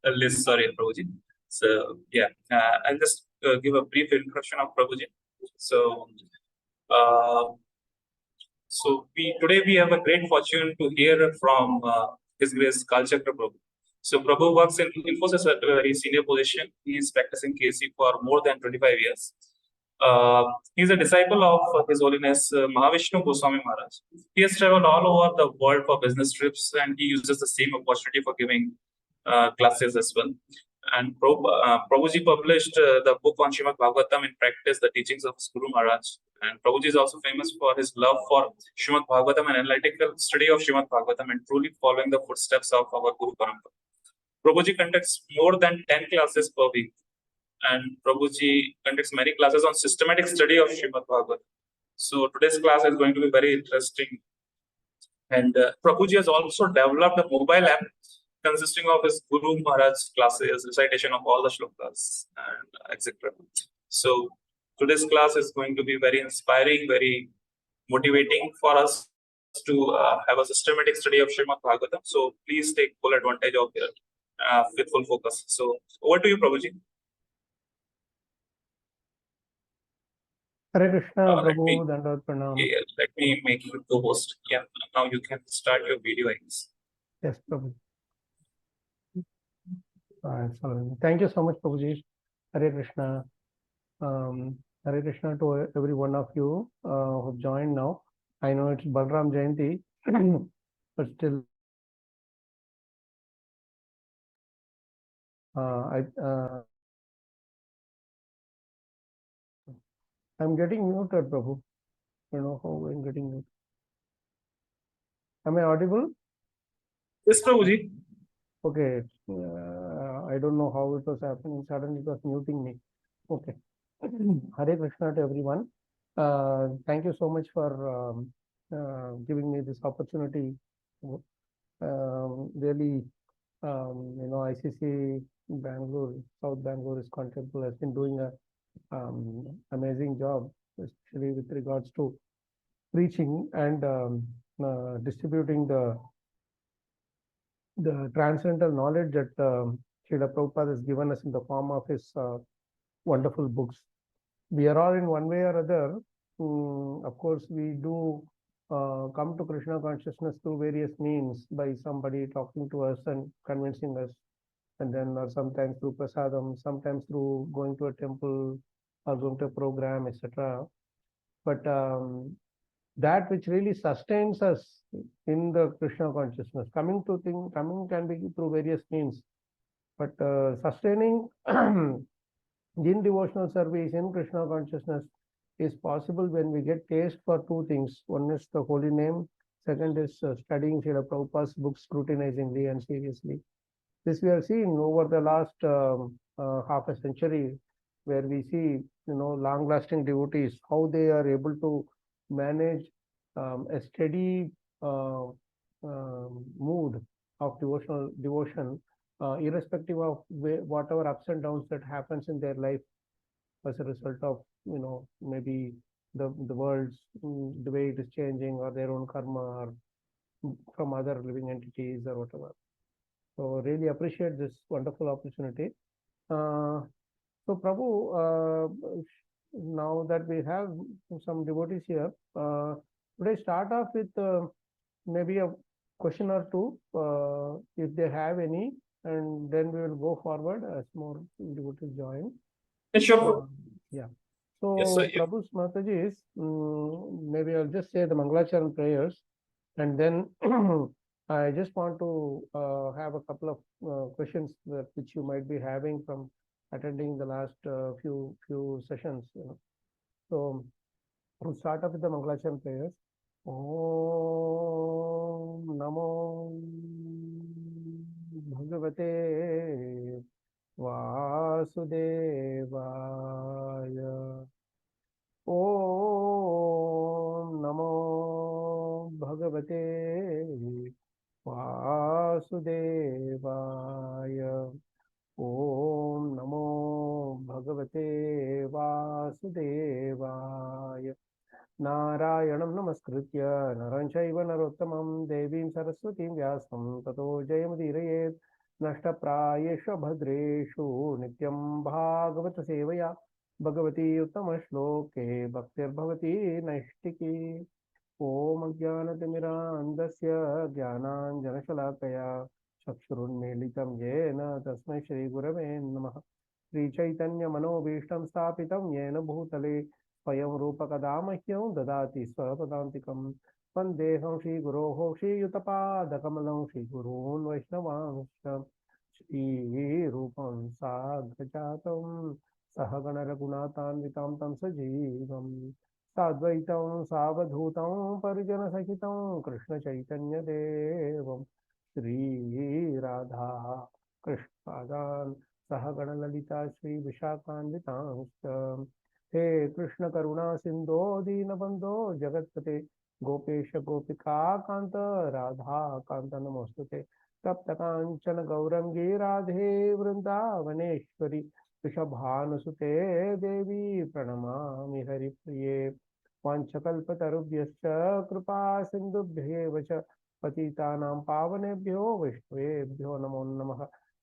list. Sorry, Prabhuji. So yeah, I'll just give a brief introduction of Prabhuji. So, today we have a great fortune to hear from His Grace Kalacakra Prabhu. So Prabhu works in Infosys at a very senior position. He is practicing KC for more than 25 years. He is a disciple of His Holiness Mahavishnu Goswami Maharaj. He has traveled all over the world for business trips, and he uses the same opportunity for giving classes as well. And Prabhuji published the book on Srimad Bhagavatam in practice, the teachings of his Guru Maharaj. And Prabhuji is also famous for his love for Srimad Bhagavatam and analytical study of Srimad Bhagavatam and truly following the footsteps of our Guru Parampara. Prabhuji conducts more than 10 classes per week. And Prabhuji conducts many classes on systematic study of Srimad Bhagavatam. So today's class is going to be very interesting. And Prabhuji has also developed a mobile app consisting of his Guru Maharaj's classes, recitation of all the shlokas, and etc. So today's class is going to be very inspiring, very motivating for us to have a systematic study of Srimad Bhagavatam. So please take full advantage of it with full focus. So over to you, Prabhuji. Hare Krishna, Prabhu, Dandavat Pranam. Yeah, let me make you the host. Yeah, now you can start your video, I guess. Yes, Prabhu. Thank you so much, Prabhuji. Hare Krishna. Hare Krishna to every one of you who have joined now. I know it's Balram Jayanti, but still, I'm getting muted, Prabhu. I don't know how I'm getting muted. Am I audible? Yes, Prabhuji. Okay. I don't know how it was happening. Suddenly it was muting me. Okay. Hare Krishna to everyone. Thank you so much for giving me this opportunity. Really, ICC Bangalore, South Bangalore Iskcon Temple has been doing a amazing job, especially with regards to preaching and distributing the transcendental knowledge that Srila Prabhupada has given us in the form of his wonderful books. We are all in one way or other. Of course, we do come to Krishna consciousness through various means, by somebody talking to us and convincing us, and then or sometimes through prasadam, sometimes through going to a temple or going to a program, etc. But that which really sustains us in the Krishna consciousness, coming can be through various means, but sustaining in devotional service in Krishna consciousness is possible when we get taste for two things. One is the holy name. Second is studying Srila Prabhupada's books scrutinizingly and seriously. This we have seen over the last half a century, where we see, long-lasting devotees, how they are able to manage a steady mood of devotion, irrespective of whatever ups and downs that happens in their life as a result of, maybe the world's the way it is changing, or their own karma, or from other living entities or whatever. So really appreciate this wonderful opportunity. So Prabhu, now that we have some devotees here, would I start off with maybe a question or two, if they have any, and then we will go forward as more devotees join. Sure. Yeah. So, yes, Prabhu's Mataji is, maybe I'll just say the Mangalacharan prayers, and then I just want to have a couple of questions which you might be having from attending the last few sessions. So we'll start off with the Mangalacharan prayers. Om Namo Bhagavate Vasudevaya. Om Namo Bhagavate Vasudevaya. Om Namo Bhagavate Vasudevaya. Narayanam Namaskritya Naran Chaiva Narottamam Devim Saraswatim Vyasam Tato Jayamudirayet नष्टप्रायेषु भद्रेषु नित्यं भागवत सेवया भगवती उत्तमश्लोके भक्तिर्भवती नैष्टिकी। ॐ अज्ञानतिमिरान्धस्य ज्ञानाञ्जनशलाकया चक्षुरुन्मीलितं येन तस्मै श्रीगुरवे नमः। श्रीचैतन्यमनोभीष्टं स्थापितं येन भूतले स्वयं रूपकदा मह्यं ददाति स्वपदान्तिकं। वन्देऽहं श्रीगुरोः श्रीयुतपादकमलं श्रीगुरून् वैष्णवांश्च श्रीरूपं साग्रजातं सहगणरघुनाथान्वितं तं सजीवम् साद्वैतं सावधूतं परिजनसहितं कृष्णचैतन्यदेवं श्रीराधा कृष्णपादान् सहगणललिता श्रीविशाखान्वितांश्च। हे कृष्णकरुणा सिन्धो दीनबन्धो जगत्पते गोपेश गोपिका कान्त राधा कान्त नमोस्तुते। तप्तकाञ्चन गौरङ्गी राधे वृन्दावनेश्वरी वृषभानुसुते देवी प्रणमामि हरिप्रिये। वाञ्छकल्पतरुभ्यश्च कृपा सिन्धुभ्येव च पतितानां पावनेभ्यो वैष्णवेभ्यो नमो नमः।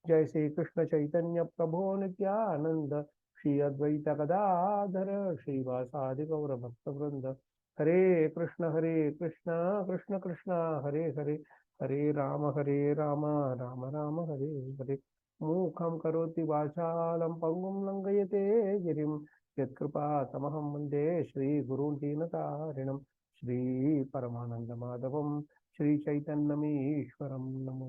जय श्री कृष्ण चैतन्य प्रभो नित्यानंद श्री अद्वैत गदाधर श्रीवासादि गौर भक्तवृंद। हरे कृष्ण कृष्ण कृष्ण हरे हरे, हरे राम राम राम हरे हरे। मूखं करोति वाचालं पङ्गुं लङ्घयते गिरिं यत्कृपातमहं वन्दे श्रीगुरून् दीनतारिणं। श्रीपरमानन्दमाधवं श्रीचैतन्यमीश्वरं नमो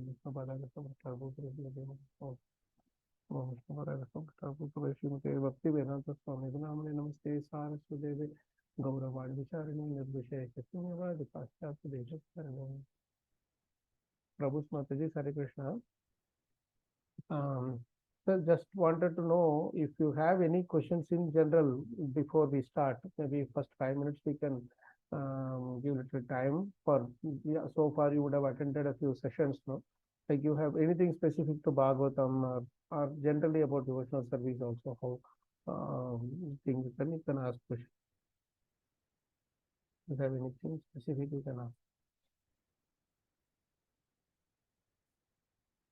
श्रीमते भक्तिवेदांत स्वामी नामने नमस्ते सारस्वते गौरवाणी विचारिणे निर्विशेष शून्यवाद पाश्चात्य देशकरणे। प्रभु माताजी, हरे Krishna. So just wanted to know if you have any questions in general before we start. Maybe first 5 minutes we can give little time for. Yeah, so far you would have attended a few sessions, no? Like you have anything specific to Bhagavatam or generally about devotional service also, how things, then you can ask questions. If you have anything specific, you can ask.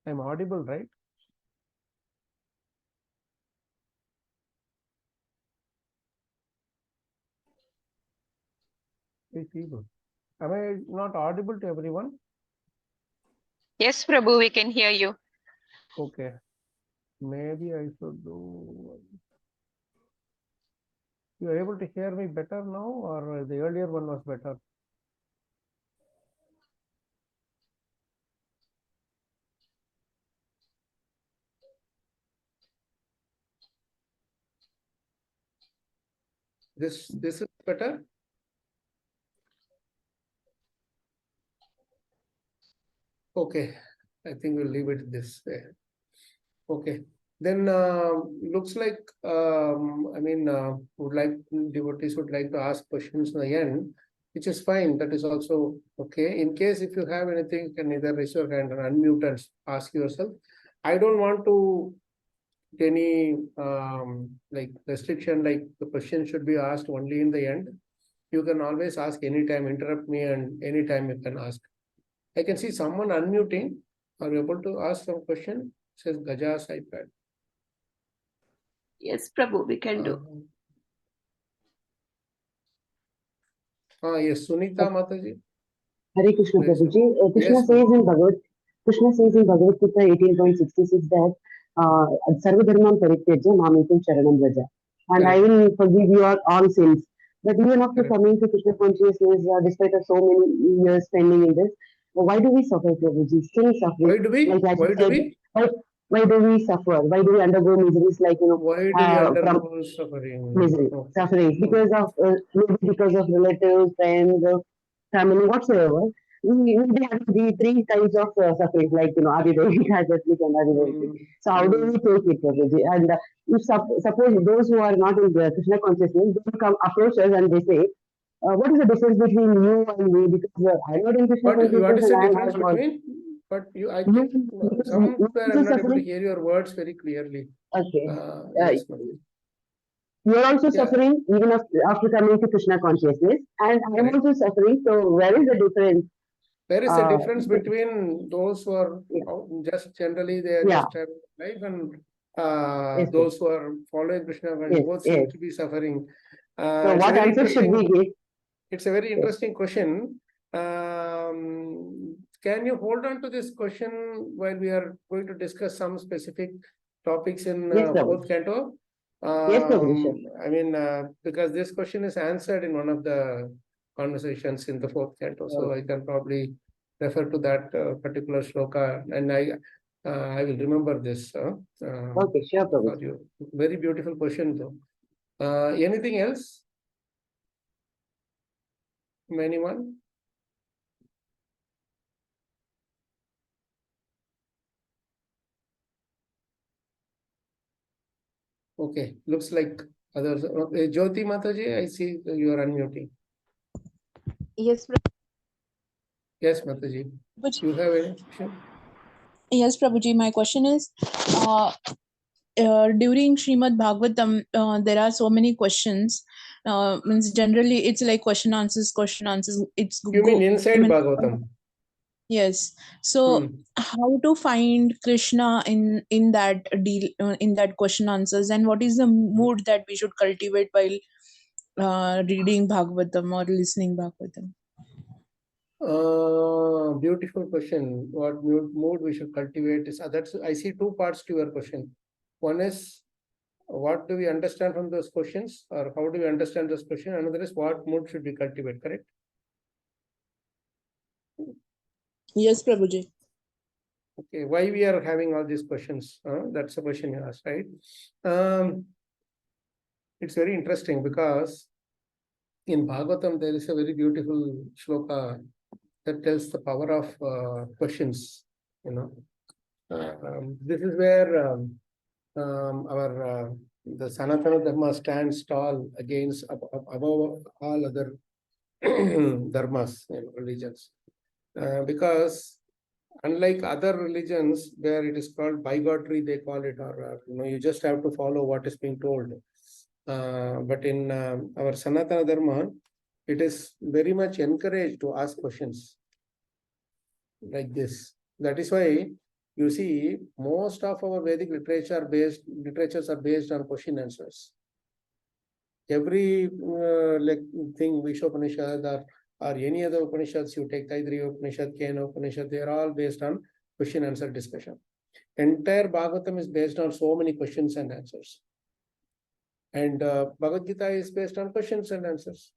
I'm audible, right? Please be good. Am I not audible to everyone? Yes, Prabhu, we can hear you. Okay. Maybe I should do. You are able to hear me better now, or the earlier one was better? This is better? Okay, I think we'll leave it this way. Okay, then looks like devotees would like to ask questions in the end, which is fine. That is also okay. In case if you have anything, you can either raise your hand or unmute and ask yourself. I don't want to any like restriction, like the question should be asked only in the end. You can always ask anytime, interrupt me, and anytime you can ask. I can see someone unmuting. Are you able to ask some question? It says Gaja's iPad. Yes, Prabhu, we can do. Yes, Sunita Mataji. Hare Krishna, Yes, Prabhuji. Krishna yes, says in Bhagavad Gita 18.66 that Sarvadharman Parityajya Mametam Charanam Vraja. And correct. I will forgive you all sins. But even after Correct. coming to Krishna consciousness, despite of so many years spending in this, why do we suffer, Prabhuji? Still suffering. Why do we? Like as Why you do said, we? why do we suffer? Why do we undergo miseries like, Why do we from undergo suffering? misery, Okay. sufferings, because of maybe because of relatives, friends, family, whatsoever. We have the three kinds of sufferings, like Adidaivik, Adhyatmik, and Adidaivik. So how do we take it, Prabhuji? And if suppose those who are not in the Krishna consciousness, they come approach us and they say, what is the difference between you and me? Because I'm not in Krishna What consciousness is the and I'm difference not. between? But I You, think because you somewhere also I'm not able to suffering. hear your words very clearly. Okay. Yes, Mataji. You are also Yeah. suffering even after coming to Krishna consciousness, and I am Correct. also suffering. So where is the difference? There is a difference between those who are just generally they are Yeah. just having life and Yes, those who are following Krishna and Yes, both seem yes. to be suffering. So It's a what very answer should we interesting. give? It's a very Yes. interesting question. Can you hold on to this question while we are going to discuss some specific topics in Yes, Prabhu. fourth canto? Yes, Prabhu, sure. I mean, because this question is answered in one of the conversations in the fourth canto, so I can probably refer to that particular shloka, and I will remember this. Okay, sure, Prabhu. For you. Very beautiful question, though. Anything else? From anyone? Okay, looks like others. Okay, Jyoti Mataji, I see you are unmuting. Yes, Yes, Mataji. You have any question? yes, Prabhuji. My question is, during Srimad Bhagavatam, there are so many questions. Means generally it's like question answers. It's You mean inside Bhagavatam? Yes. So how to find Krishna in that deal in that question answers, and what is the mood that we should cultivate while reading Bhagavatam or listening Bhagavatam? Beautiful question. What mood we should cultivate is that's I see two parts to your question. One is what do we understand from those questions, or how do we understand those questions? Another is what mood should we cultivate, correct? Yes, Prabhuji. Okay, why we are having all these questions? That's the question you asked, right? It's very interesting because in Bhagavatam there is a very beautiful shloka that tells the power of questions. You know, this is where our the Sanatana Dharma stands tall against above all other dharmas, religions, because unlike other religions where it is called bigotry, they call it, or you just have to follow what is being told. But in our Sanatana Dharma, it is very much encouraged to ask questions like this. That is why you see most of our Vedic literatures are based on question answers. Every like thing, Vishopanishad or any other Upanishads, you take Taittiriya Upanishad, Kena Upanishad, they are all based on question answer discussion. Entire Bhagavatam is based on so many questions and answers. And Bhagavad Gita is based on questions and answers.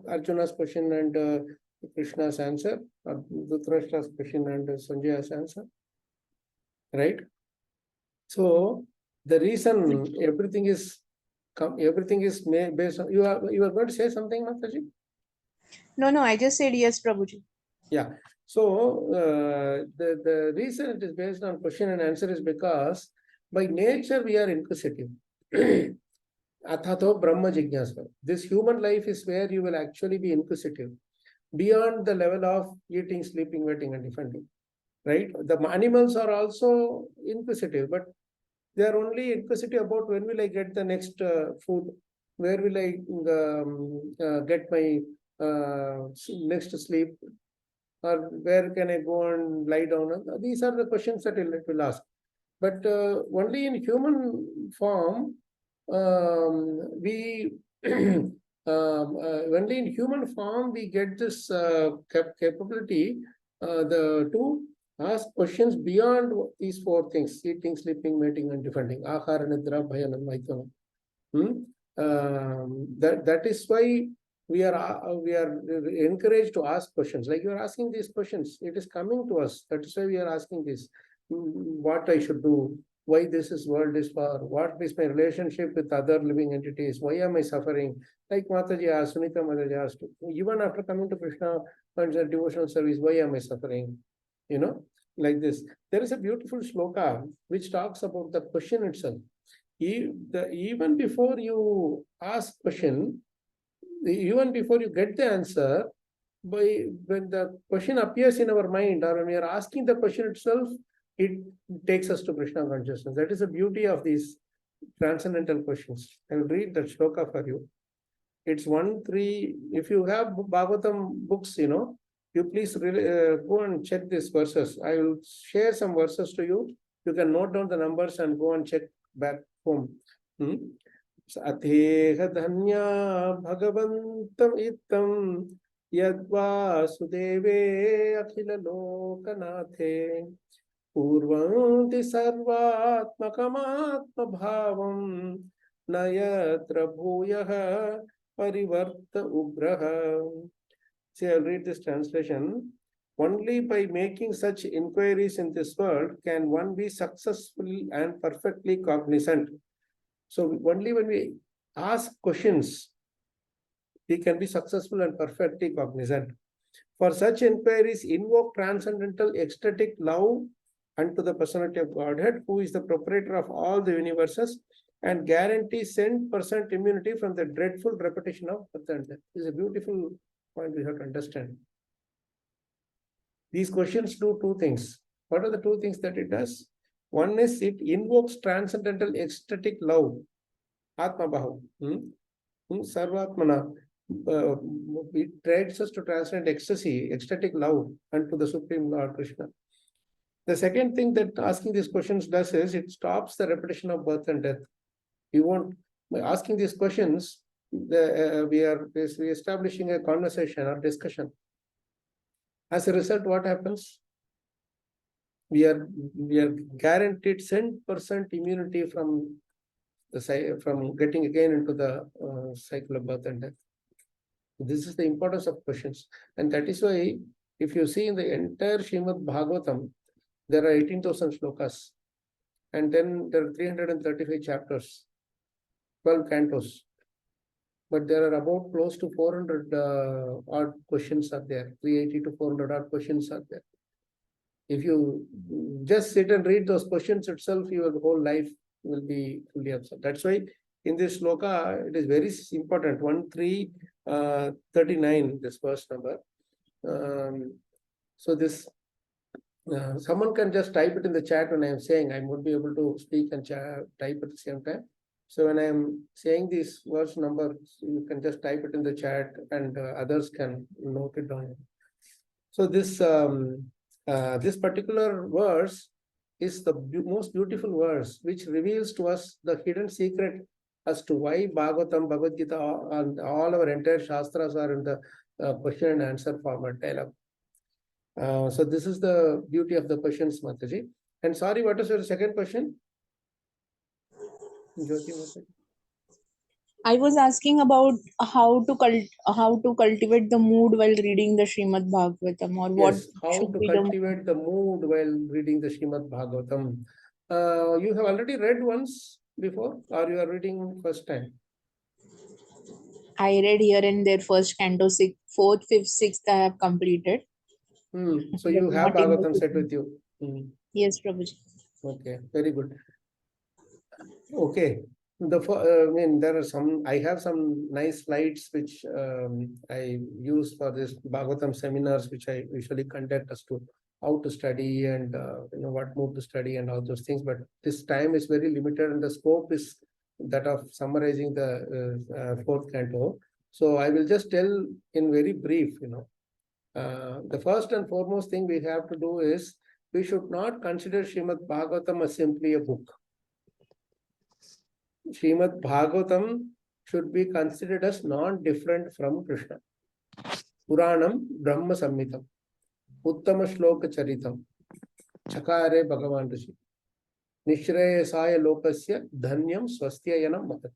Arjuna's question and Krishna's answer, Dhritarashtra's question and Sanjaya's answer. Right? So the reason everything is based on you are going to say something, Mataji? No, I just said yes, Prabhuji. Yeah. So the reason it is based on question and answer is because by nature we are inquisitive. Athato Brahma Jignasa. This human life is where you will actually be inquisitive beyond the level of eating, sleeping, waiting, and defending. Right? The animals are also inquisitive, but they are only inquisitive about when will I get the next food, where will I get my next sleep, or where can I go and lie down. These are the questions that it will ask. But only in human form, only in human form we get this capability to ask questions beyond these four things: eating, sleeping, mating, and defending. Ahara, nidra, bhaya, and maitana. That is why we are encouraged to ask questions. Like you are asking these questions, it is coming to us. That is why we are asking this: what I should do, why this world is for, what is my relationship with other living entities, why am I suffering? Like Mataji asked, Sunita Mataji asked, even after coming to Krishna and the devotional service, why am I suffering? Like this. There is a beautiful shloka which talks about the question itself. Even before you ask question, even before you get the answer, when the question appears in our mind or when we are asking the question itself, it takes us to Krishna consciousness. That is the beauty of these transcendental questions. I will read that shloka for you. It's 1-3. If you have Bhagavatam books, you please go and check these verses. I will share some verses to you. You can note down the numbers and go and check back home. Atheha dhanya bhagavantam ittam yadva sudeve akhila lokanathe purvanti sarvatmakamatma bhavam nayatra bhuyah parivarta ugraha. See, I'll read this translation. Only by making such inquiries in this world can one be successful and perfectly cognizant. So only when we ask questions, we can be successful and perfectly cognizant. For such inquiries, invoke transcendental ecstatic love unto the personality of Godhead, who is the proprietor of all the universes, and guarantee 100% immunity from the dreadful repetition of birth and death. This is a beautiful point we have to understand. These questions do two things. What are the two things that it does? One is it invokes transcendental ecstatic love, Atma Bhav. Sarvatmana. It tries us to transcend ecstasy, ecstatic love unto the Supreme Lord Krishna. The second thing that asking these questions does is it stops the repetition of birth and death. We won't, by asking these questions, we are establishing a conversation or discussion. As a result, what happens? We are guaranteed 100% immunity from getting again into the cycle of birth and death. This is the importance of questions, and that is why if you see in the entire Srimad Bhagavatam, there are 18,000 slokas, and then there are 335 chapters, 12 cantos. But there are about close to 400 odd questions are there. 380 to 400 odd questions are there. If you just sit and read those questions itself, your whole life will be fully absorbed. That's why in this sloka, it is very important. 1339, this first number. So this, someone can just type it in the chat when I am saying. I won't be able to speak and type at the same time. So when I am saying these verse numbers, you can just type it in the chat and others can note it down. So this this particular verse is the most beautiful verse, which reveals to us the hidden secret as to why Bhagavatam, Bhagavad Gita, and all our entire Shastras are in the question and answer format dialogue. So this is the beauty of the questions, Mataji. And sorry, what is your second question? I was asking about how to cultivate the mood while reading the Srimad Bhagavatam, or what how should to be cultivate the mood while reading the Srimad Bhagavatam. You have already read once before, or you are reading first time? I read here and there first canto, 4th, 5th, 6th I have completed. So you have Bhagavatam set with you? Yes, Prabhuji. Okay, very good. Okay, there are some. I have some nice slides which I use for this Bhagavatam seminars, which I usually conduct as to how to study and what mood to study and all those things. But this time is very limited, and the scope is that of summarizing the fourth canto. So I will just tell in very brief. The first and foremost thing we have to do is we should not consider Srimad Bhagavatam as simply a book. Srimad Bhagavatam should be considered as non-different from Krishna. Puranam Brahma Samhitam, Uttama Shloka Charitam, Chakare Bhagavan Rishi, Nishreyasaya Lokasya Dhanyam Swastyayanam Mahat.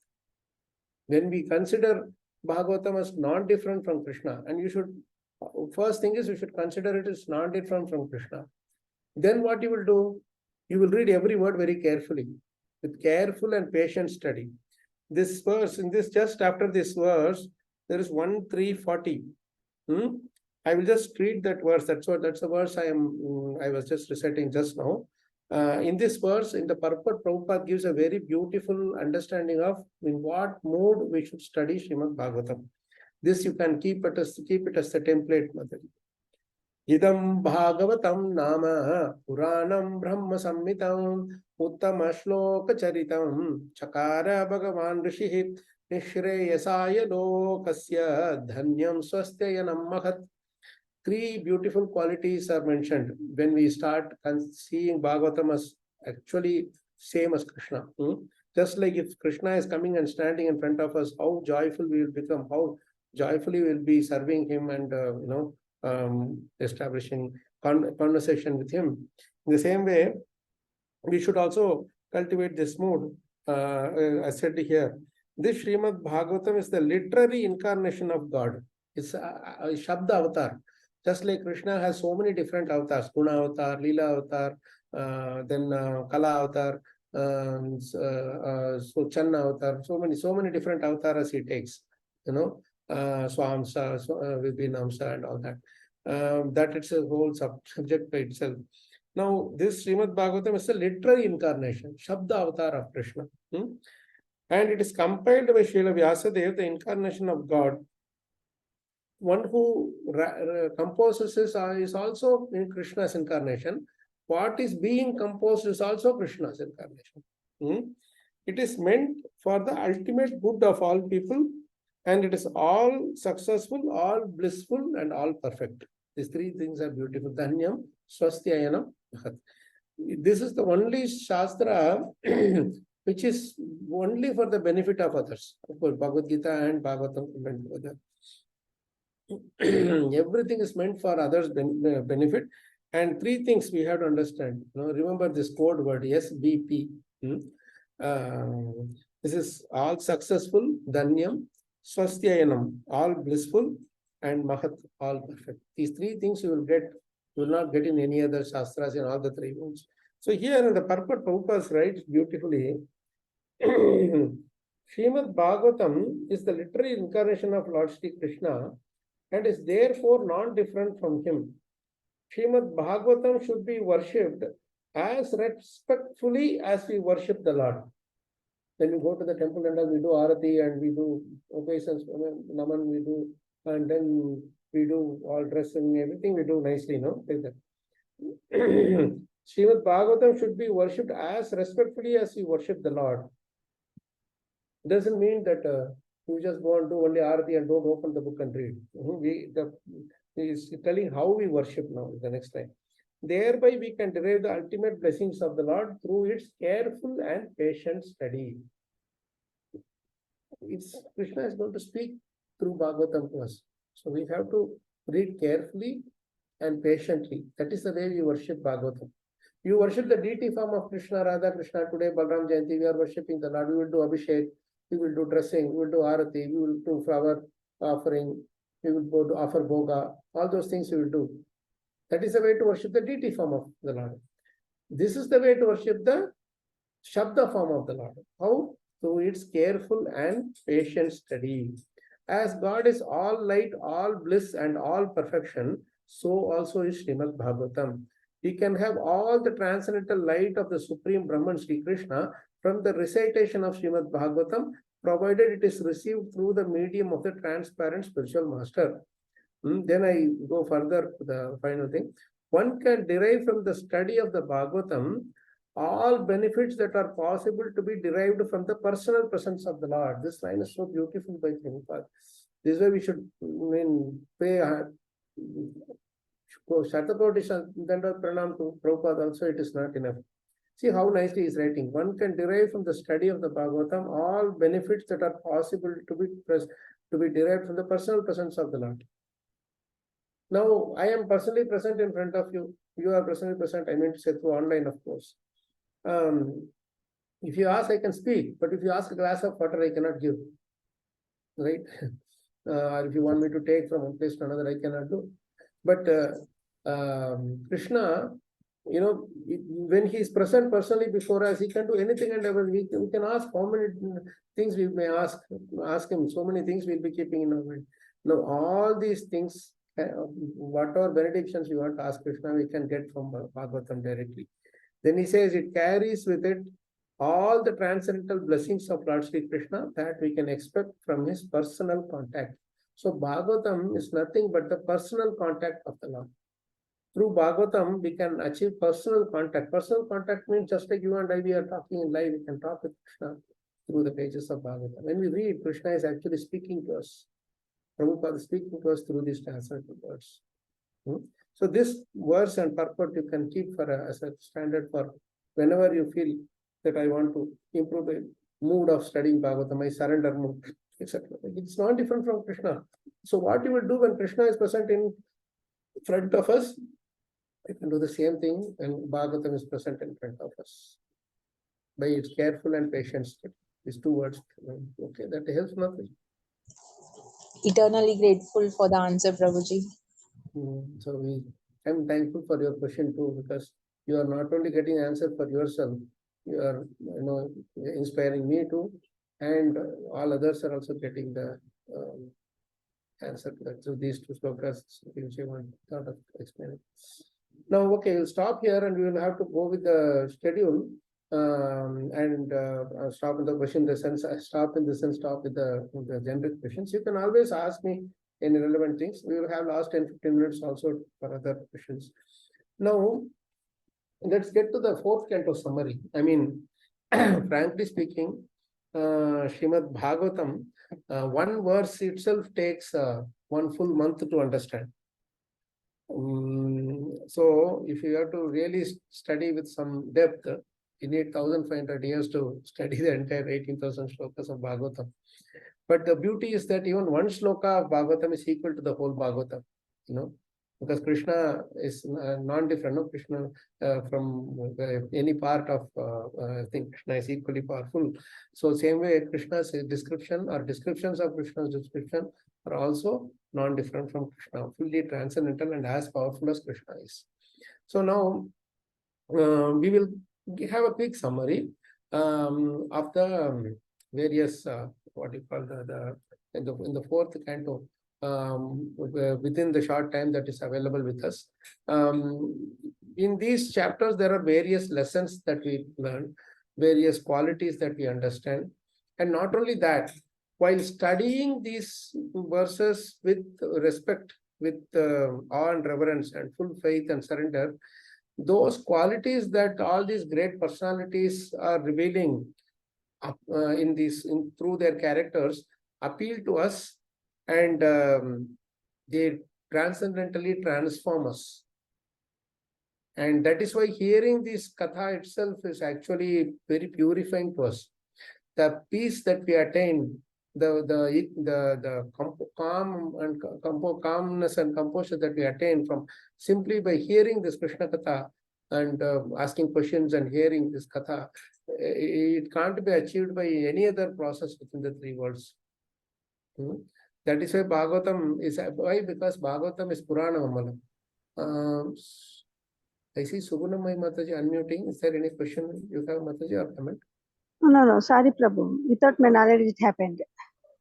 When we consider Bhagavatam as non-different from Krishna, and you should, first thing is you should consider it as non-different from Krishna. Then what you will do? You will read every word very carefully, with careful and patient study. This verse, just after this verse, there is 1:3:40. I will just read that verse. That's the verse I was just reciting just now. In this verse, in the purport, Prabhupada gives a very beautiful understanding of in what mode we should study Srimad Bhagavatam. This you can keep it as the template method. Idam Bhagavatam Nama Puranam Brahma Samhitam Uttama Shloka Charitam Chakara Bhagavan Rishihit Nishreyasaya Lokasya Dhanyam Swastyayanam Mahat. three beautiful qualities are mentioned when we start seeing Bhagavatam as actually same as Krishna. Just like if Krishna is coming and standing in front of us, how joyful we will become, how joyfully we will be serving him and establishing conversation with him. In the same way, we should also cultivate this mood. I said here, this Srimad Bhagavatam is the literary incarnation of God. It's a Shabda avatar. Just like Krishna has so many different avatars, Guna avatar, Leela avatar, then Kala avatar, so Channa avatar, so many different avatars he takes, Swamsa, Vibhinamsa and all that. That it's a whole subject by itself. Now, this Srimad Bhagavatam is a literary incarnation, Shabda avatar of Krishna. And it is compiled by Srila Vyasadeva, the incarnation of God. One who composes is also in Krishna's incarnation. What is being composed is also Krishna's incarnation. It is meant for the ultimate good of all people, and it is all successful, all blissful, and all perfect. These three things are beautiful. Dhanyam, Swastyayanam, Mahat. This is the only Shastra which is only for the benefit of others. Of course, Bhagavad Gita and Bhagavatam meant together. Everything is meant for others' benefit. And three things we have to understand. Remember this code word, SBP. This is all successful, Dhanyam, Swastyayanam, all blissful, and Mahat, all perfect. These three things you will not get in any other Shastras in all the three modes. So here in the purport, Prabhupada writes beautifully, Srimad Bhagavatam is the literary incarnation of Lord Sri Krishna and is therefore non-different from him. Srimad Bhagavatam should be worshipped as respectfully as we worship the Lord. When we go to the temple and we do Arati and we do obeisance, Naman we do, and then we do all dressing, everything we do nicely, like that. Srimad Bhagavatam should be worshipped as respectfully as we worship the Lord. Doesn't mean that you just go and do only Arati and don't open the book and read. He is telling how we worship now, the next time. Thereby we can derive the ultimate blessings of the Lord through its careful and patient study. Krishna is going to speak through Bhagavatam to us. So we have to read carefully and patiently. That is the way we worship Bhagavatam. You worship the deity form of Krishna, Radha Krishna. Today, Balram Jayanti, we are worshipping the Lord. We will do Abhishek, we will do dressing, we will do Arati, we will do flower offering, we will go to offer Bhoga. All those things we will do. That is the way to worship the deity form of the Lord. This is the way to worship the Shabda form of the Lord. How? Through its careful and patient study. As God is all light, all bliss, and all perfection, so also is Srimad Bhagavatam. We can have all the transcendental light of the Supreme Brahman Sri Krishna from the recitation of Srimad Bhagavatam, provided it is received through the medium of the transparent spiritual master. Then I go further to the final thing. One can derive from the study of the Bhagavatam all benefits that are possible to be derived from the personal presence of the Lord. This line is so beautiful by Prabhupada. This is why we should pay Shatakoti Dandava Pranam to Prabhupada also. It is not enough. See how nicely he is writing. One can derive from the study of the Bhagavatam all benefits that are possible to be derived from the personal presence of the Lord. Now, I am personally present in front of you. You are personally present, I mean to say through online, of course. If you ask, I can speak. But if you ask a glass of water, I cannot give. Right? Or if you want me to take from one place to another, I cannot do. But Krishna, when he is present personally before us, he can do anything and everything. We can ask how many things we may ask him. So many things we'll be keeping in our mind. Now, all these things, whatever benedictions we want to ask Krishna, we can get from Bhagavatam directly. Then he says it carries with it all the transcendental blessings of Lord Sri Krishna that we can expect from his personal contact. So Bhagavatam is nothing but the personal contact of the Lord. Through Bhagavatam, we can achieve personal contact. Personal contact means just like you and I, we are talking in live, we can talk with Krishna through the pages of Bhagavatam. When we read, Krishna is actually speaking to us. Prabhupada is speaking to us through these translated words. So this verse and purport you can keep as a standard for whenever you feel that I want to improve the mood of studying Bhagavatam, my surrender mood, etc. It's not different from Krishna. So what you will do when Krishna is present in front of us, you can do the same thing when Bhagavatam is present in front of us. By its careful and patient study. These two words. Okay, that helps nothing. Eternally grateful for the answer, Prabhuji. So I'm thankful for your question too, because you are not only getting answer for yourself, you are inspiring me too, and all others are also getting the answer to that. So these two slokas which I want to explain. Now, okay, we'll stop here and we will have to go with the schedule. And stop in the question, the sense, stop with the generic questions. You can always ask me any relevant things. We will have last 10-15 minutes also for other questions. Now, let's get to the fourth canto summary. I mean, frankly speaking, Srimad Bhagavatam, one verse itself takes 1 full month to understand. So if you have to really study with some depth, you need 1,500 years to study the entire 18,000 shlokas of Bhagavatam. But the beauty is that even one shloka of Bhagavatam is equal to the whole Bhagavatam, because Krishna is non-different. No, Krishna from any part of I think Krishna is equally powerful. So same way, Krishna's description or descriptions of Krishna's description are also non-different from Krishna, fully transcendental and as powerful as Krishna is. So now we will have a quick summary of the various what you call in the fourth canto within the short time that is available with us. In these chapters, there are various lessons that we learn, various qualities that we understand, and not only that, while studying these verses with respect, with awe and reverence and full faith and surrender, those qualities that all these great personalities are revealing through their characters appeal to us, and they transcendentally transform us. And that is why hearing this katha itself is actually very purifying to us. The peace that we attain, the calmness and composure that we attain from simply by hearing this Krishna katha and asking questions and hearing this katha, it can't be achieved by any other process within the three worlds. That is why Bhagavatam is why, because Bhagavatam is Purana Amala. I see Subunamai Mataji unmuting. Is there any question you have, Mataji, or comment? No, sorry, Prabhu. Without my knowledge, it happened.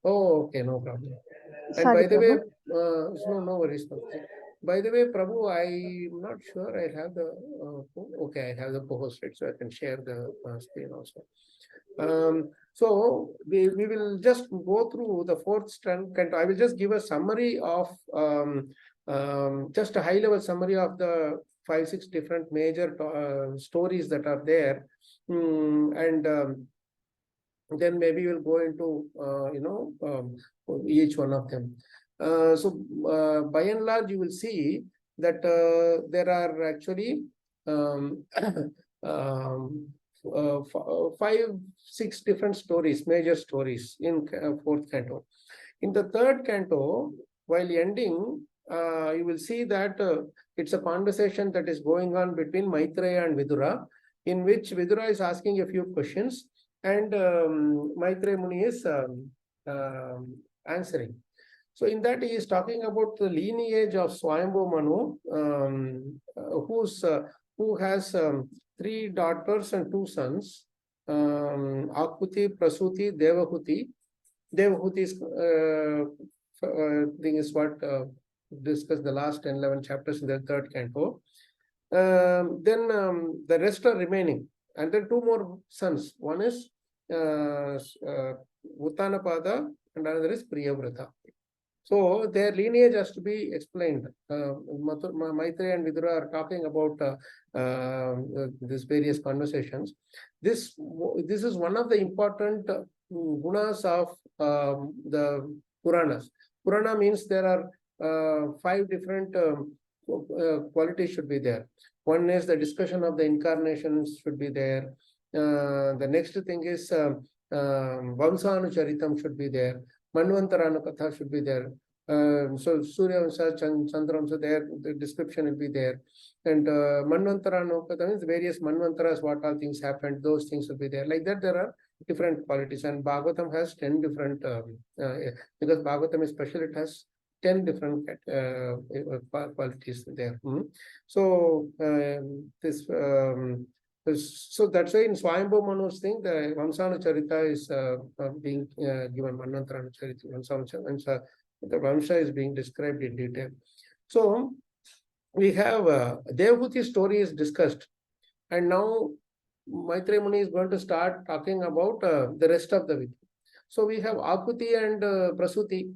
Oh, okay, no problem. And Sorry, by the Prabhu. way, no worries. By the way, Prabhu, I'm not sure I have the, I have the post it, so I can share the screen also. So we will just go through the fourth strand. I will just give a summary of, just a high-level summary of the 5-6 different major stories that are there. Then maybe we'll go into, each one of them. So by and large, you will see that there are actually 5-6 different stories, major stories in fourth canto. In the third canto, while ending, you will see that it's a conversation that is going on between Maitreya and Vidura, in which Vidura is asking a few questions and Maitreya Muni is answering. So in that, he is talking about the lineage of Swayambhu Manu, who has 3 daughters and 2 sons, Akuti, Prasuti, Devahuti. Devahuti's thing is what discussed the last 10-11 chapters in the third canto. Then the rest are remaining, and then 2 more sons. One is Uttanapada and another is Priyavrata. So their lineage has to be explained. Maitreya and Vidura are talking about these various conversations. This is one of the important gunas of the Puranas. Purana means there are 5 different qualities should be there. One is the discussion of the incarnations should be there. The next thing is Vamsanucharitam should be there. Manvantaranukatha should be there. So Surya Vamsa, Chandramsa, there the description will be there. And Manvantaranukatha means various Manvantaras, what all things happened, those things will be there. Like that, there are different qualities. And Bhagavatam has 10 different, because Bhagavatam is special, it has 10 different qualities there. So so that's why in Swayambhu Manu's thing, the Vamsanucharita is being given, Manvantaranacharita, Vamsanucharita, the Vamsa is being described in detail. So we have Devhuti story is discussed, and now Maitreya Muni is going to start talking about the rest of the Vidya. So we have Akuti and Prasuti.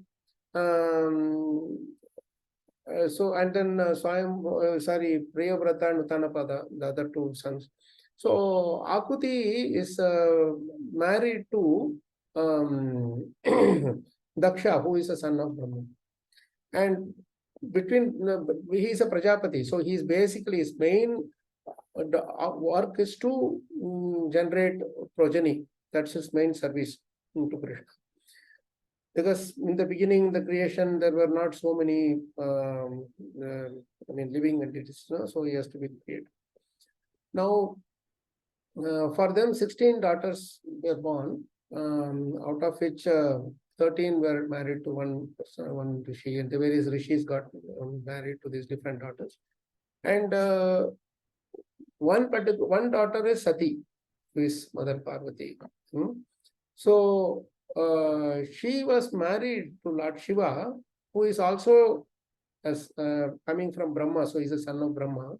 So and then Priyavrata and Uttanapada, the other two sons. So Akuti is married to Daksha, who is a son of Brahma. And between he is a Prajapati, so he is basically his main work is to generate progeny. That's his main service to Krishna. Because in the beginning, the creation, there were not so many living entities, so he has to be created. Now, for them, 16 daughters were born, out of which 13 were married to one rishi, and the various rishis got married to these different daughters. And one daughter is Sati, who is Mother Parvati. So she was married to Lord Shiva, who is also as coming from Brahma, so he's a son of Brahma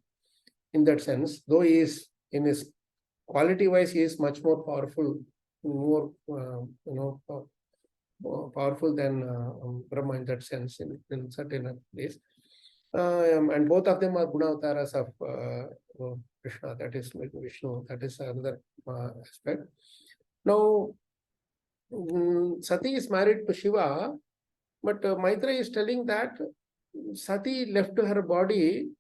in that sense, though he is in his quality wise, he is much more powerful, more powerful than Brahma in that sense, in certain ways. And both of them are guna avataras of Krishna, that is Vishnu, that is another aspect. Now, Sati is married to Shiva, but Maitreya is telling that Sati left her body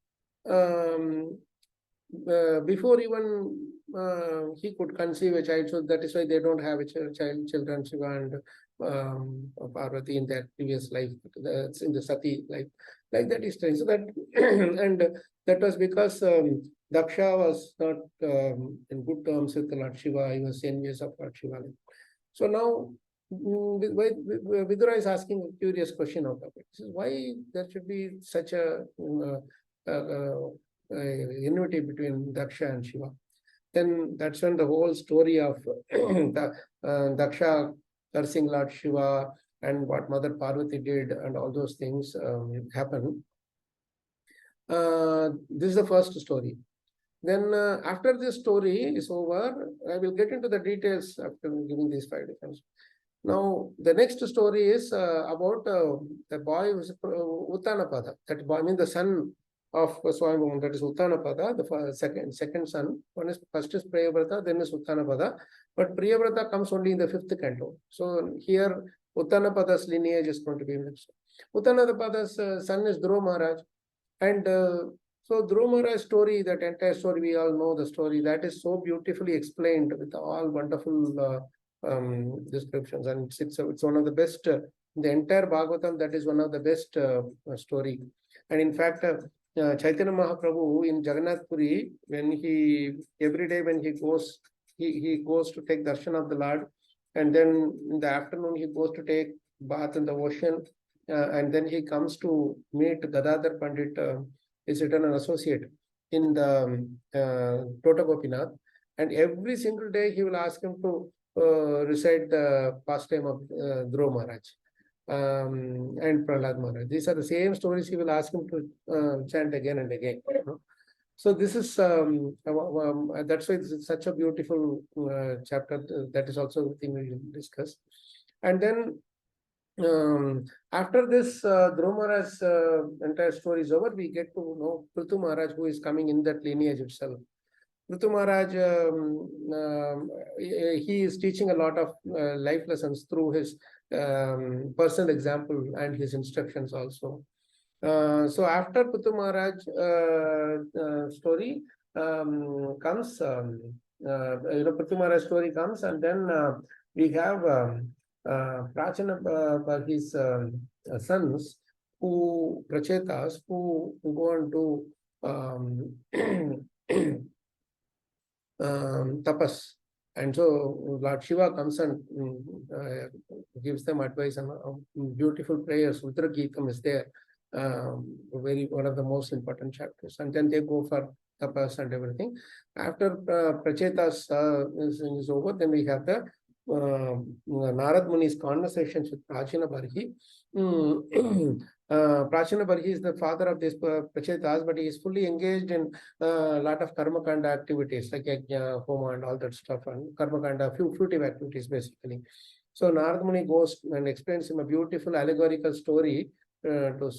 before even he could conceive a child, so that is why they don't have a children, Shiva and Parvati in their previous life. That's in the Sati life. Like that is strange. So that and that was because Daksha was not in good terms with Lord Shiva. He was envious of Lord Shiva. So now Vidura is asking a curious question out of it. Why there should be such a enmity between Daksha and Shiva? Then that's when the whole story of Daksha cursing Lord Shiva and what Mother Parvati did and all those things happen. This is the first story. Then after this story is over, I will get into the details after giving these 5 different. Now, the next story is about the boy who is Uttanapada. That boy, the son of Swayambhu, that is Uttanapada, the second son. First is Priyavrata, then is Uttanapada. But Priyavrata comes only in the 5th canto. So here, Uttanapada's lineage is going to be mentioned. Uttanapada's son is Dhruva Maharaj. And so Dhruva Maharaj's story, that entire story, we all know the story. That is so beautifully explained with all wonderful descriptions, and it's one of the best the entire Bhagavatam. That is one of the best story. And in fact, Chaitanya Mahaprabhu in Jagannath Puri, when every day when he goes to take darshan of the Lord, and then in the afternoon he goes to take bath in the ocean, and then he comes to meet Gadadhar Pandit, his eternal associate, in the Tota Gopinath, and every single day he will ask him to recite the pastime of Dhruva Maharaj and Prahlad Maharaj. These are the same stories he will ask him to chant again and again. So this is that's why this is such a beautiful chapter. That is also the thing we will discuss. And then after this Dhruva Maharaj's entire story is over, we get to know Prithu Maharaj, who is coming in that lineage itself. Prithu Maharaj, he is teaching a lot of life lessons through his personal example and his instructions also. So after Puthu Maharaj story comes, Puthu Maharaj story comes, and then we have Prachana, his sons, who Prachetas, who go on to tapas. And so Lord Shiva comes and gives them advice, and beautiful prayers. Udra Geetam is there, one of the most important chapters. And then they go for tapas and everything. After Prachetas is over, then we have the Narad Muni's conversations with Prachina Barhi. Prachina Barhi is the father of this Prachetas, but he is fully engaged in a lot of karma kanda activities like yajna, homa, and all that stuff, and karma kanda, fruitive activities basically. So Narad Muni goes and explains him a beautiful allegorical story to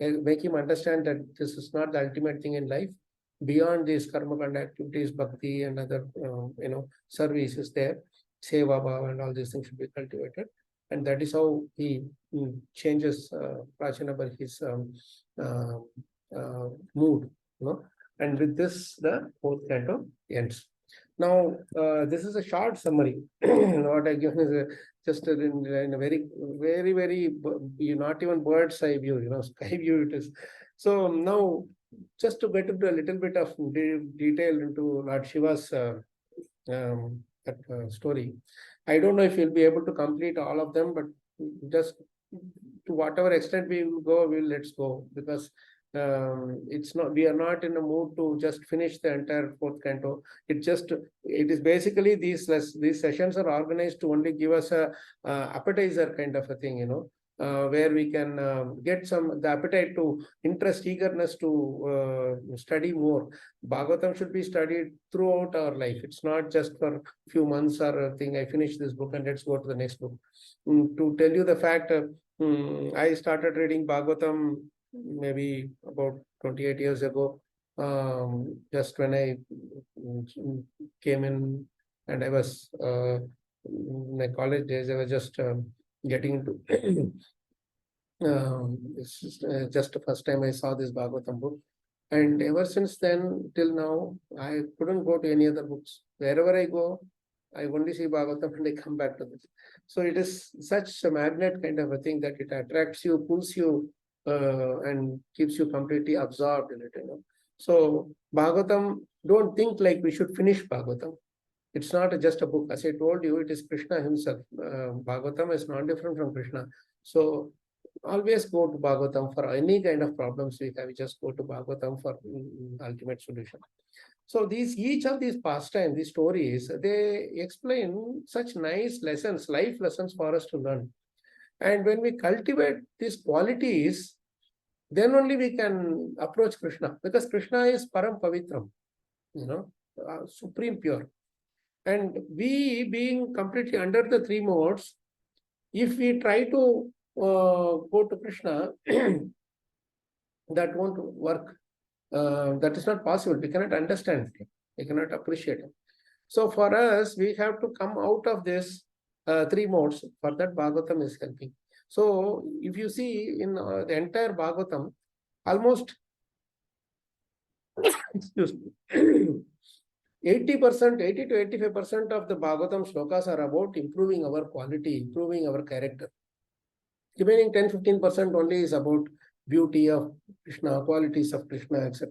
make him understand that this is not the ultimate thing in life. Beyond these karma kanda activities, bhakti and other service is there, seva bhava and all these things should be cultivated. And that is how he changes Prachana Barhi's mood, and with this the fourth canto ends. Now this is a short summary. What I give is just in a very not even bird's eye view, sky view it is. So now just to get into a little bit of detail into Lord Shiva's story. I don't know if we'll be able to complete all of them, but just to whatever extent we will go, let's go, because we are not in a mood to just finish the entire fourth canto. It is basically these sessions are organized to only give us a appetizer kind of a thing, where we can get the appetite to interest, eagerness to study more. Bhagavatam should be studied throughout our life. It's not just for a few months or a thing. I finish this book and let's go to the next book. To tell you the fact, I started reading Bhagavatam maybe about 28 years ago. Just when I came in and I was in my college days, I was just getting into just the first time I saw this Bhagavatam book. And ever since then till now, I couldn't go to any other books. Wherever I go, I only see Bhagavatam and I come back to this. So it is such a magnet kind of a thing that it attracts you, pulls you, and keeps you completely absorbed in it. So Bhagavatam, don't think like we should finish Bhagavatam. It's not just a book. As I told you, it is Krishna himself. Bhagavatam is not different from Krishna. So always go to Bhagavatam for any kind of problems we have. We just go to Bhagavatam for ultimate solution. So each of these pastimes, these stories, they explain such nice lessons, life lessons for us to learn. And when we cultivate these qualities, then only we can approach Krishna, because Krishna is Param Pavitram, supreme pure. And we, being completely under the three modes, if we try to go to Krishna, that won't work. That is not possible. We cannot understand him. We cannot appreciate him. So for us, we have to come out of this three modes. For that, Bhagavatam is helping. So if you see in the entire Bhagavatam, almost 80 to 85% of the Bhagavatam slokas are about improving our quality, improving our character. Remaining 10-15% only is about beauty of Krishna, qualities of Krishna, etc.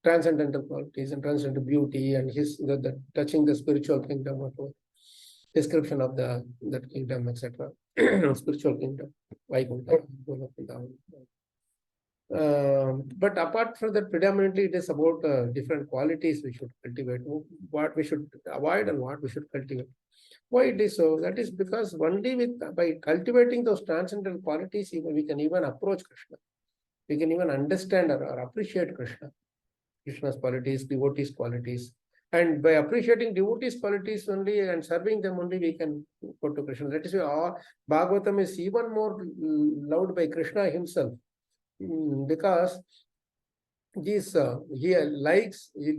Transcendental qualities and transcendental beauty, and the touching the spiritual kingdom, whatever. Description of that kingdom, etc. Spiritual kingdom, Vaikuntha. But apart from that, predominantly it is about different qualities we should cultivate, what we should avoid and what we should cultivate. Why it is so? That is because only by cultivating those transcendental qualities, we can even approach Krishna. We can even understand or appreciate Krishna's qualities, devotees' qualities. And by appreciating devotees' qualities only and serving them only, we can go to Krishna. That is why Bhagavatam is even more loved by Krishna himself. Because he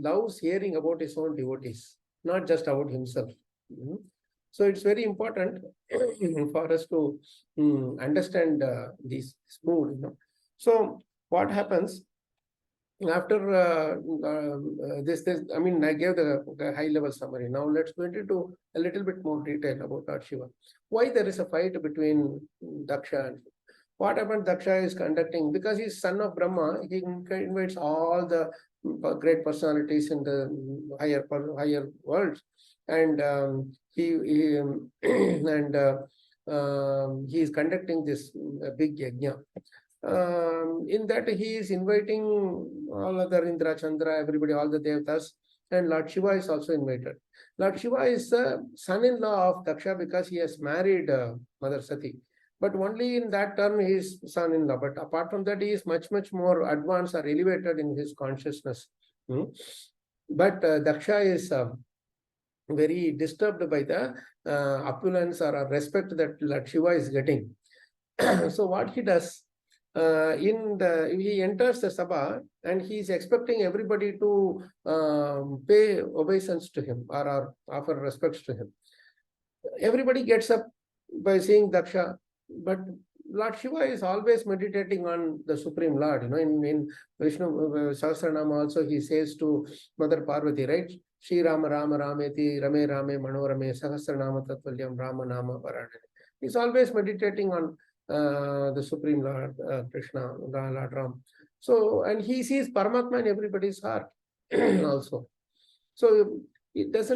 loves hearing about his own devotees, not just about himself. So it's very important for us to understand this mood. So what happens after this? I mean, I gave the high level summary. Now let's go into a little bit more detail about Lord Shiva. Why there is a fight between Daksha and what happened? Daksha is conducting, because he's son of Brahma, he invites all the great personalities in the higher worlds, and he is conducting this big yajna. In that he is inviting all other Indra, Chandra, everybody, all the Devatas, and Lord Shiva is also invited. Lord Shiva is the son-in-law of Daksha because he has married Mother Sati. But only in that term he is son-in-law. But apart from that, he is much more advanced or elevated in his consciousness. But Daksha is very disturbed by the opulence or respect that Lord Shiva is getting. So what he does, he enters the Sabha and he is expecting everybody to pay obeisance to him or offer respects to him. Everybody gets up by seeing Daksha, but Lord Shiva is always meditating on the Supreme Lord. In Vishnu Sahasranama also he says to Mother Parvati, right? Shri Rama Rama Rameti Rame Rame Manorame Sahasranama Tatvalyam Rama Nama Paradani. He's always meditating on the Supreme Lord Krishna, Lord Ram. So, and he sees Paramatma in everybody's heart also. So he is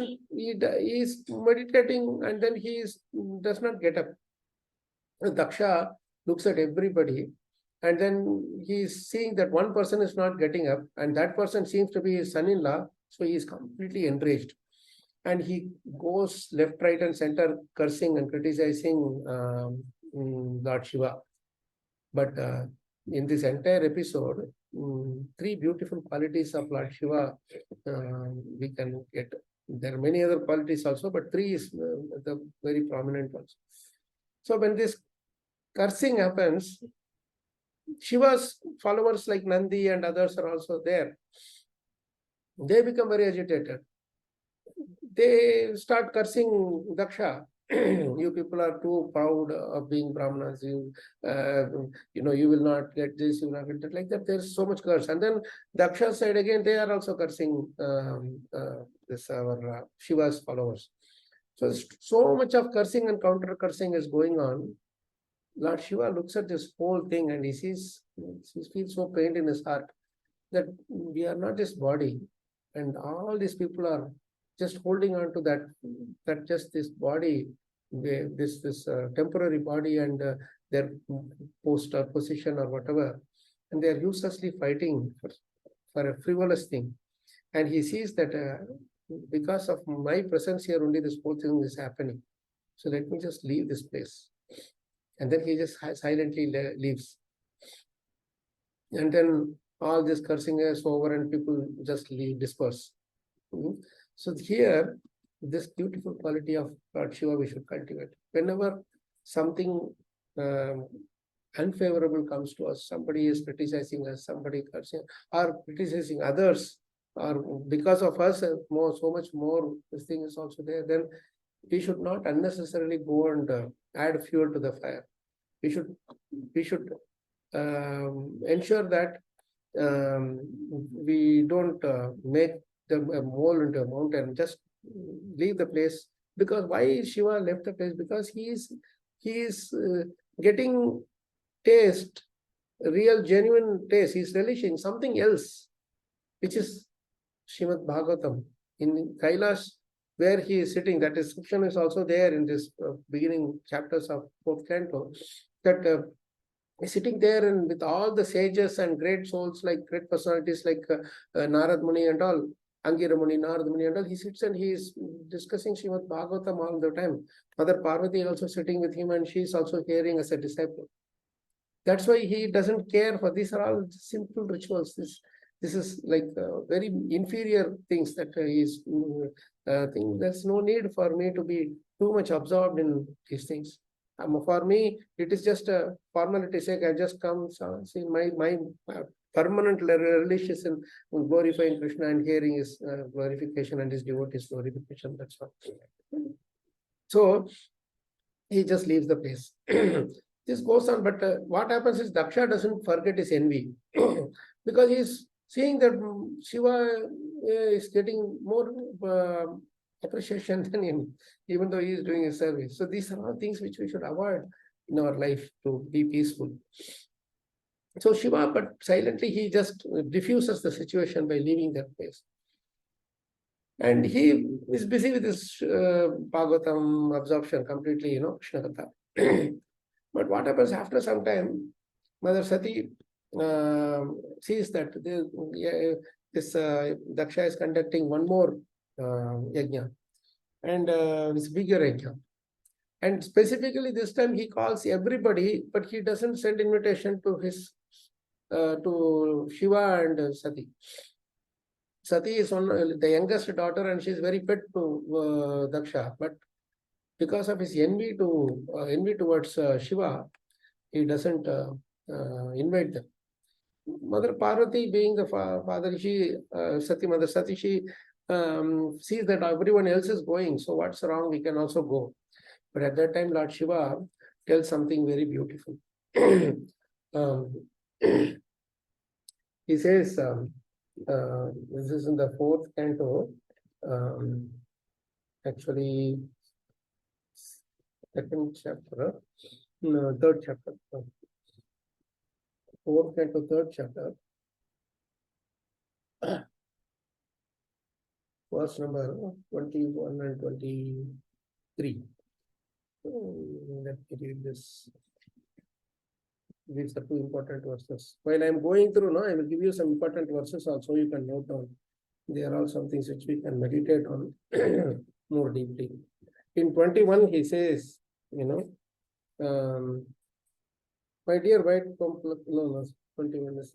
meditating and then he does not get up. Daksha looks at everybody and then he is seeing that one person is not getting up and that person seems to be his son-in-law. So he is completely enraged. And he goes left, right, and center, cursing and criticizing Lord Shiva. But in this entire episode, three beautiful qualities of Lord Shiva we can get. There are many other qualities also, but three is the very prominent ones. So when this cursing happens, Shiva's followers like Nandi and others are also there. They become very agitated. They start cursing Daksha. You people are too proud of being Brahmanas. You will not get this, you will not get that. Like that, there's so much curse. And then Daksha's side again, they are also cursing our Shiva's followers. So much of cursing and counter cursing is going on. Lord Shiva looks at this whole thing and he feels so pained in his heart that we are not this body, and all these people are just holding on to that just this body, this temporary body and their post or position or whatever, and they are uselessly fighting for a frivolous thing. And he sees that because of my presence here, only this whole thing is happening. So let me just leave this place. And then he just silently leaves. And then all this cursing is over and people just disperse. So here, this beautiful quality of Lord Shiva we should cultivate. Whenever something unfavorable comes to us, somebody is criticizing us, somebody cursing or criticizing others, or because of us, so much more this thing is also there, then we should not unnecessarily go and add fuel to the fire. We should ensure that we don't make the mole into a mountain. Just leave the place. Because why Shiva left the place? Because he is getting taste, real genuine taste. He's relishing something else, which is Srimad Bhagavatam. In Kailash, where he is sitting, that description is also there in this beginning chapters of 4th canto, that sitting there and with all the sages and great souls, like great personalities like Narad Muni and all, Angira Muni, Narad Muni and all, he sits and he is discussing Srimad Bhagavatam all the time. Mother Parvati is also sitting with him and she is also hearing as a disciple. That's why he doesn't care for, these are all simple rituals. This is like very inferior things that he is thinking. There's no need for me to be too much absorbed in these things. For me, it is just a formality sake. I just come, see my permanent religious in glorifying Krishna and hearing his glorification and his devotees' glorification. That's all. So he just leaves the place. This goes on, but what happens is Daksha doesn't forget his envy because he's seeing that Shiva is getting more appreciation than him, even though he is doing his service. So these are all things which we should avoid in our life to be peaceful. So Shiva, but silently he just diffuses the situation by leaving that place. And he is busy with his Bhagavatam absorption completely, Krishna Katha. But what happens after some time, Mother Sati sees that this Daksha is conducting one more yajna, and this bigger yajna. And specifically this time he calls everybody, but he doesn't send invitation to his to Shiva and Sati. Sati is the youngest daughter, and she is very pet to Daksha. But because of his envy towards Shiva, he doesn't invite them. Mother Parvati, being the father, Mother Sati, she sees that everyone else is going. So what's wrong? We can also go. But at that time, Lord Shiva tells something very beautiful. He says, this is in the 4th canto, actually 2nd chapter, no, 3rd chapter, 4th canto, 3rd chapter, verse number 21 and 23. Let me read this. These are two important verses. While I'm going through now, I will give you some important verses also you can note down. They are all some things which we can meditate on more deeply. In 21, he says, my dear white complex, no, 21 is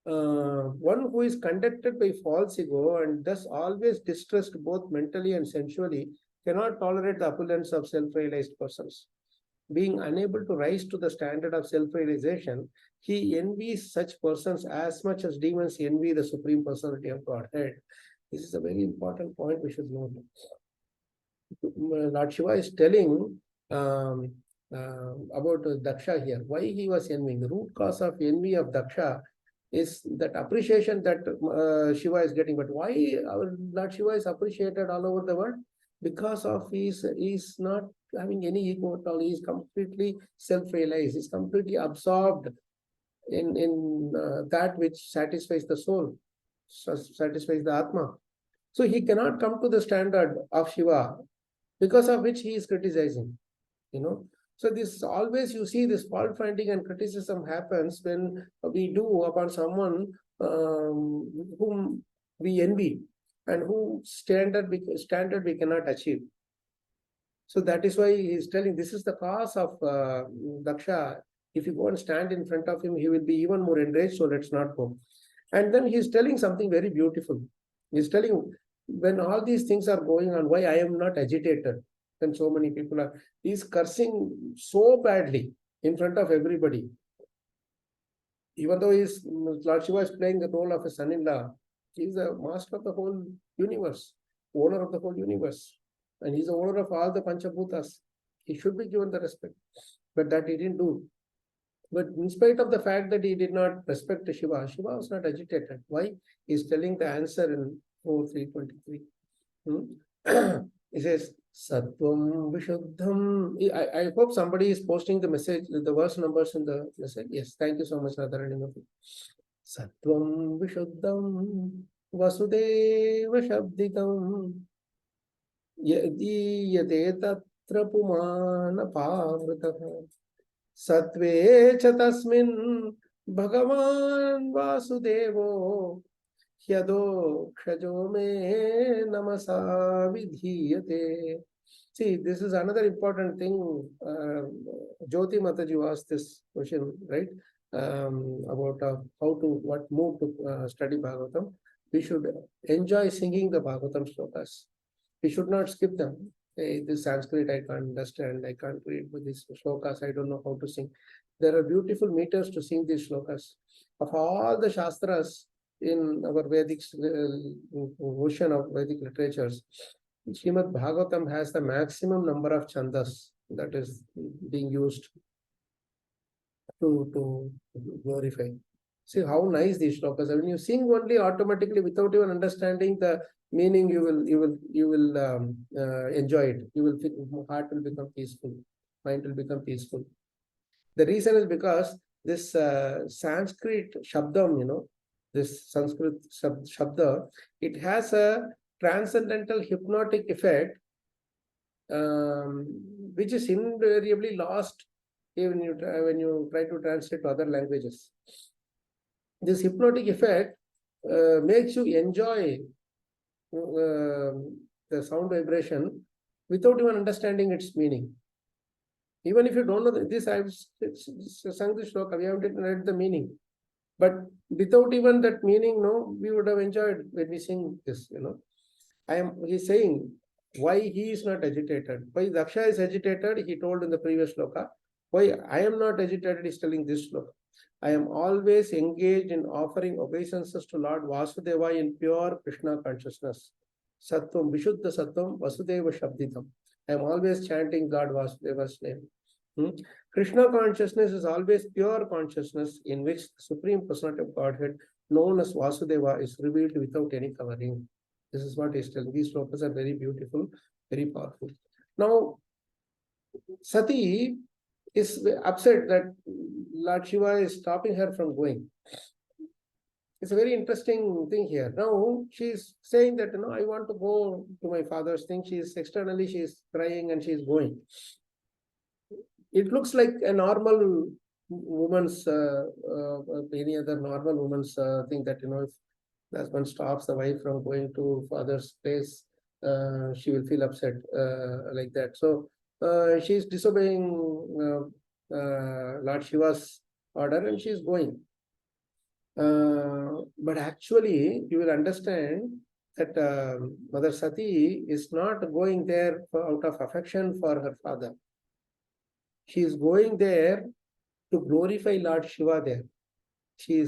one who is conducted by false ego and thus always distressed both mentally and sensually cannot tolerate the opulence of self-realized persons. Being unable to rise to the standard of self-realization, he envies such persons as much as demons envy the Supreme Personality of Godhead. This is a very important point we should note. Lord Shiva is telling about Daksha here. Why he was envying? The root cause of envy of Daksha is that appreciation that Shiva is getting. But why our Lord Shiva is appreciated all over the world? Because of he's not having any ego at all. He is completely self-realized. He's completely absorbed in that which satisfies the soul, satisfies the Atma. So he cannot come to the standard of Shiva, because of which he is criticizing. So this always you see this fault finding and criticism happens when we do upon someone whom we envy and whose standard we cannot achieve. So that is why he is telling this is the cause of Daksha. If you go and stand in front of him, he will be even more enraged. So let's not go. And then he is telling something very beautiful. He is telling when all these things are going on, why I am not agitated. When so many people are, he is cursing so badly in front of everybody. Even though Lord Shiva is playing the role of a son-in-law, he is the master of the whole universe, owner of the whole universe. And he's the owner of all the Panchabhutas. He should be given the respect. But that he didn't do. But in spite of the fact that he did not respect Shiva, Shiva was not agitated. Why? He's telling the answer in 4.3.23. He says, Sattvam Vishuddham. I hope somebody is posting the message, the verse numbers in the message. Yes, thank you so much, Radharani. Sattvam Vishuddham Vasudeva Shabditam Yadiyate Tatra Pumana Pavritaha Sattve Chatasmin Bhagavan Vasudevo Hyado Kshajo Me Namasa Vidhiyate. See, this is another important thing. Jyoti Mataji asked this question, right? About what move to study Bhagavatam. We should enjoy singing the Bhagavatam slokas. We should not skip them. Hey, this Sanskrit I can't understand. I can't read with these slokas. I don't know how to sing. There are beautiful meters to sing these slokas. Of all the Shastras in our Vedic ocean of Vedic literatures, Srimad Bhagavatam has the maximum number of chandas that is being used to glorify. See how nice these shlokas are. When you sing only automatically without even understanding the meaning, you will enjoy it. You will feel, heart will become peaceful, mind will become peaceful. The reason is because this Sanskrit shabdam, this Sanskrit shabda, it has a transcendental hypnotic effect, which is invariably lost when you try to translate to other languages. This hypnotic effect makes you enjoy the sound vibration without even understanding its meaning. Even if you don't know this, I've sung this shloka, we haven't read the meaning. But without even that meaning, we would have enjoyed when we sing this, He's saying why he is not agitated. Why Daksha is agitated, he told in the previous shloka. Why I am not agitated, is telling this shloka. I am always engaged in offering obeisances to Lord Vasudeva in pure Krishna consciousness. Sattvam, Vishuddha Sattvam, Vasudeva Shabditam. I am always chanting Lord Vasudeva's name. Krishna consciousness is always pure consciousness in which the Supreme Personality of Godhead, known as Vasudeva, is revealed without any covering. This is what he's telling. These slokas are very beautiful, very powerful. Now, Sati is upset that Lord Shiva is stopping her from going. It's a very interesting thing here. Now, she's saying that, I want to go to my father's thing. Externally, she's crying and she's going. It looks like a normal woman's, any other normal woman's thing that, if the husband stops the wife from going to father's place, she will feel upset like that. So she's disobeying Lord Shiva's order and she's going. But actually, you will understand that Mother Sati is not going there out of affection for her father. She is going there to glorify Lord Shiva there. She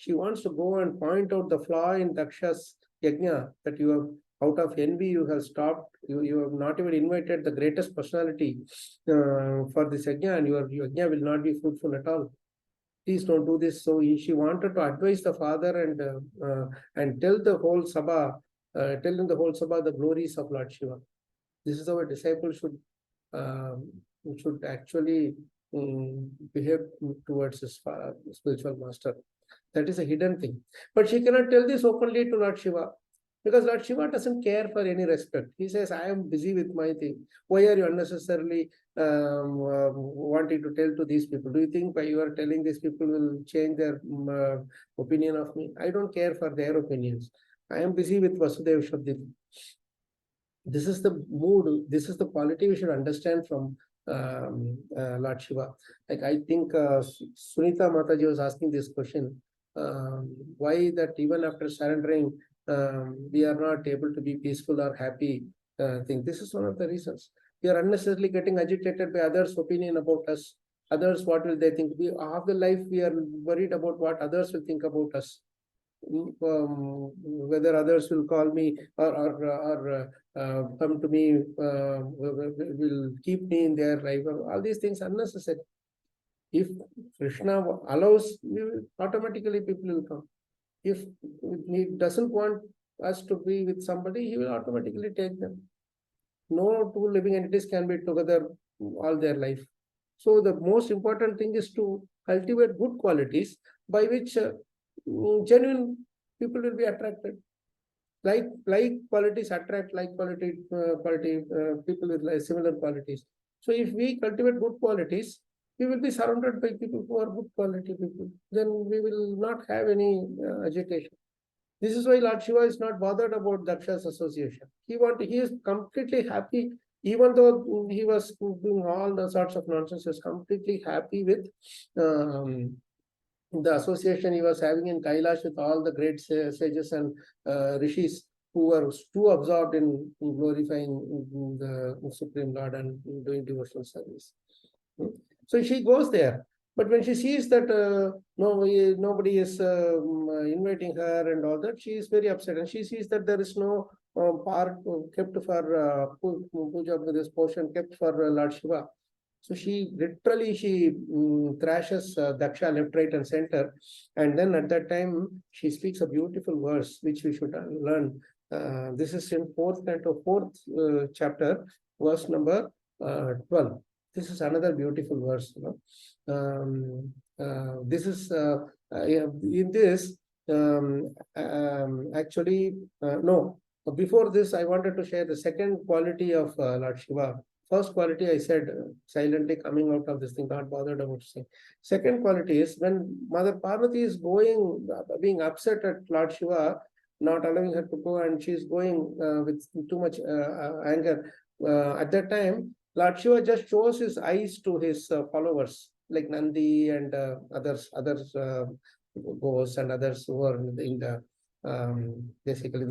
wants to go and point out the flaw in Daksha's yajna, that you have, out of envy, you have stopped, you have not even invited the greatest personality for this yajna, and your yajna will not be fruitful at all. Please don't do this. So she wanted to advise the father and tell the whole Sabha, the glories of Lord Shiva. This is how a disciple should actually behave towards his spiritual master. That is a hidden thing. But she cannot tell this openly to Lord Shiva, because Lord Shiva doesn't care for any respect. He says, I am busy with my thing. Why are you unnecessarily wanting to tell to these people? Do you think by you are telling these people will change their opinion of me? I don't care for their opinions. I am busy with Vasudeva Shabdita. This is the mood, this is the quality we should understand from Lord Shiva. Like, I think Sunita Mataji was asking this question, why that even after surrendering, we are not able to be peaceful or happy. This is one of the reasons. We are unnecessarily getting agitated by others' opinion about us. Others, what will they think? Half the life we are worried about what others will think about us. Whether others will call me or come to me, will keep me in their life. All these things are unnecessary. If Krishna allows, automatically people will come. If he doesn't want us to be with somebody, he will automatically take them. No two living entities can be together all their life. So the most important thing is to cultivate good qualities by which genuine people will be attracted. Like qualities attract like quality people with similar qualities. So if we cultivate good qualities, we will be surrounded by people who are good quality people. Then we will not have any agitation. This is why Lord Shiva is not bothered about Daksha's association. He is completely happy, even though he was doing all the sorts of nonsense. He was completely happy with the association he was having in Kailash with all the great sages and rishis who were too absorbed in glorifying the Supreme Lord and doing devotional service. So she goes there. But when she sees that nobody is inviting her and all that, she is very upset. And she sees that there is no park kept for puja, this portion kept for Lord Shiva. So she literally thrashes Daksha left, right, and center, and then at that time she speaks a beautiful verse which we should learn. This is in fourth canto, fourth chapter, verse number 12. This is another beautiful verse. This is in this actually no. Before this, I wanted to share the second quality of Lord Shiva. First quality, I said, silently coming out of this thing, not bothered about saying. Second quality is when Mother Parvati is being upset at Lord Shiva, not allowing her to go, and she's going with too much anger. At that time, Lord Shiva just shows his eyes to his followers, like Nandi and others, ghosts and others who are in the basically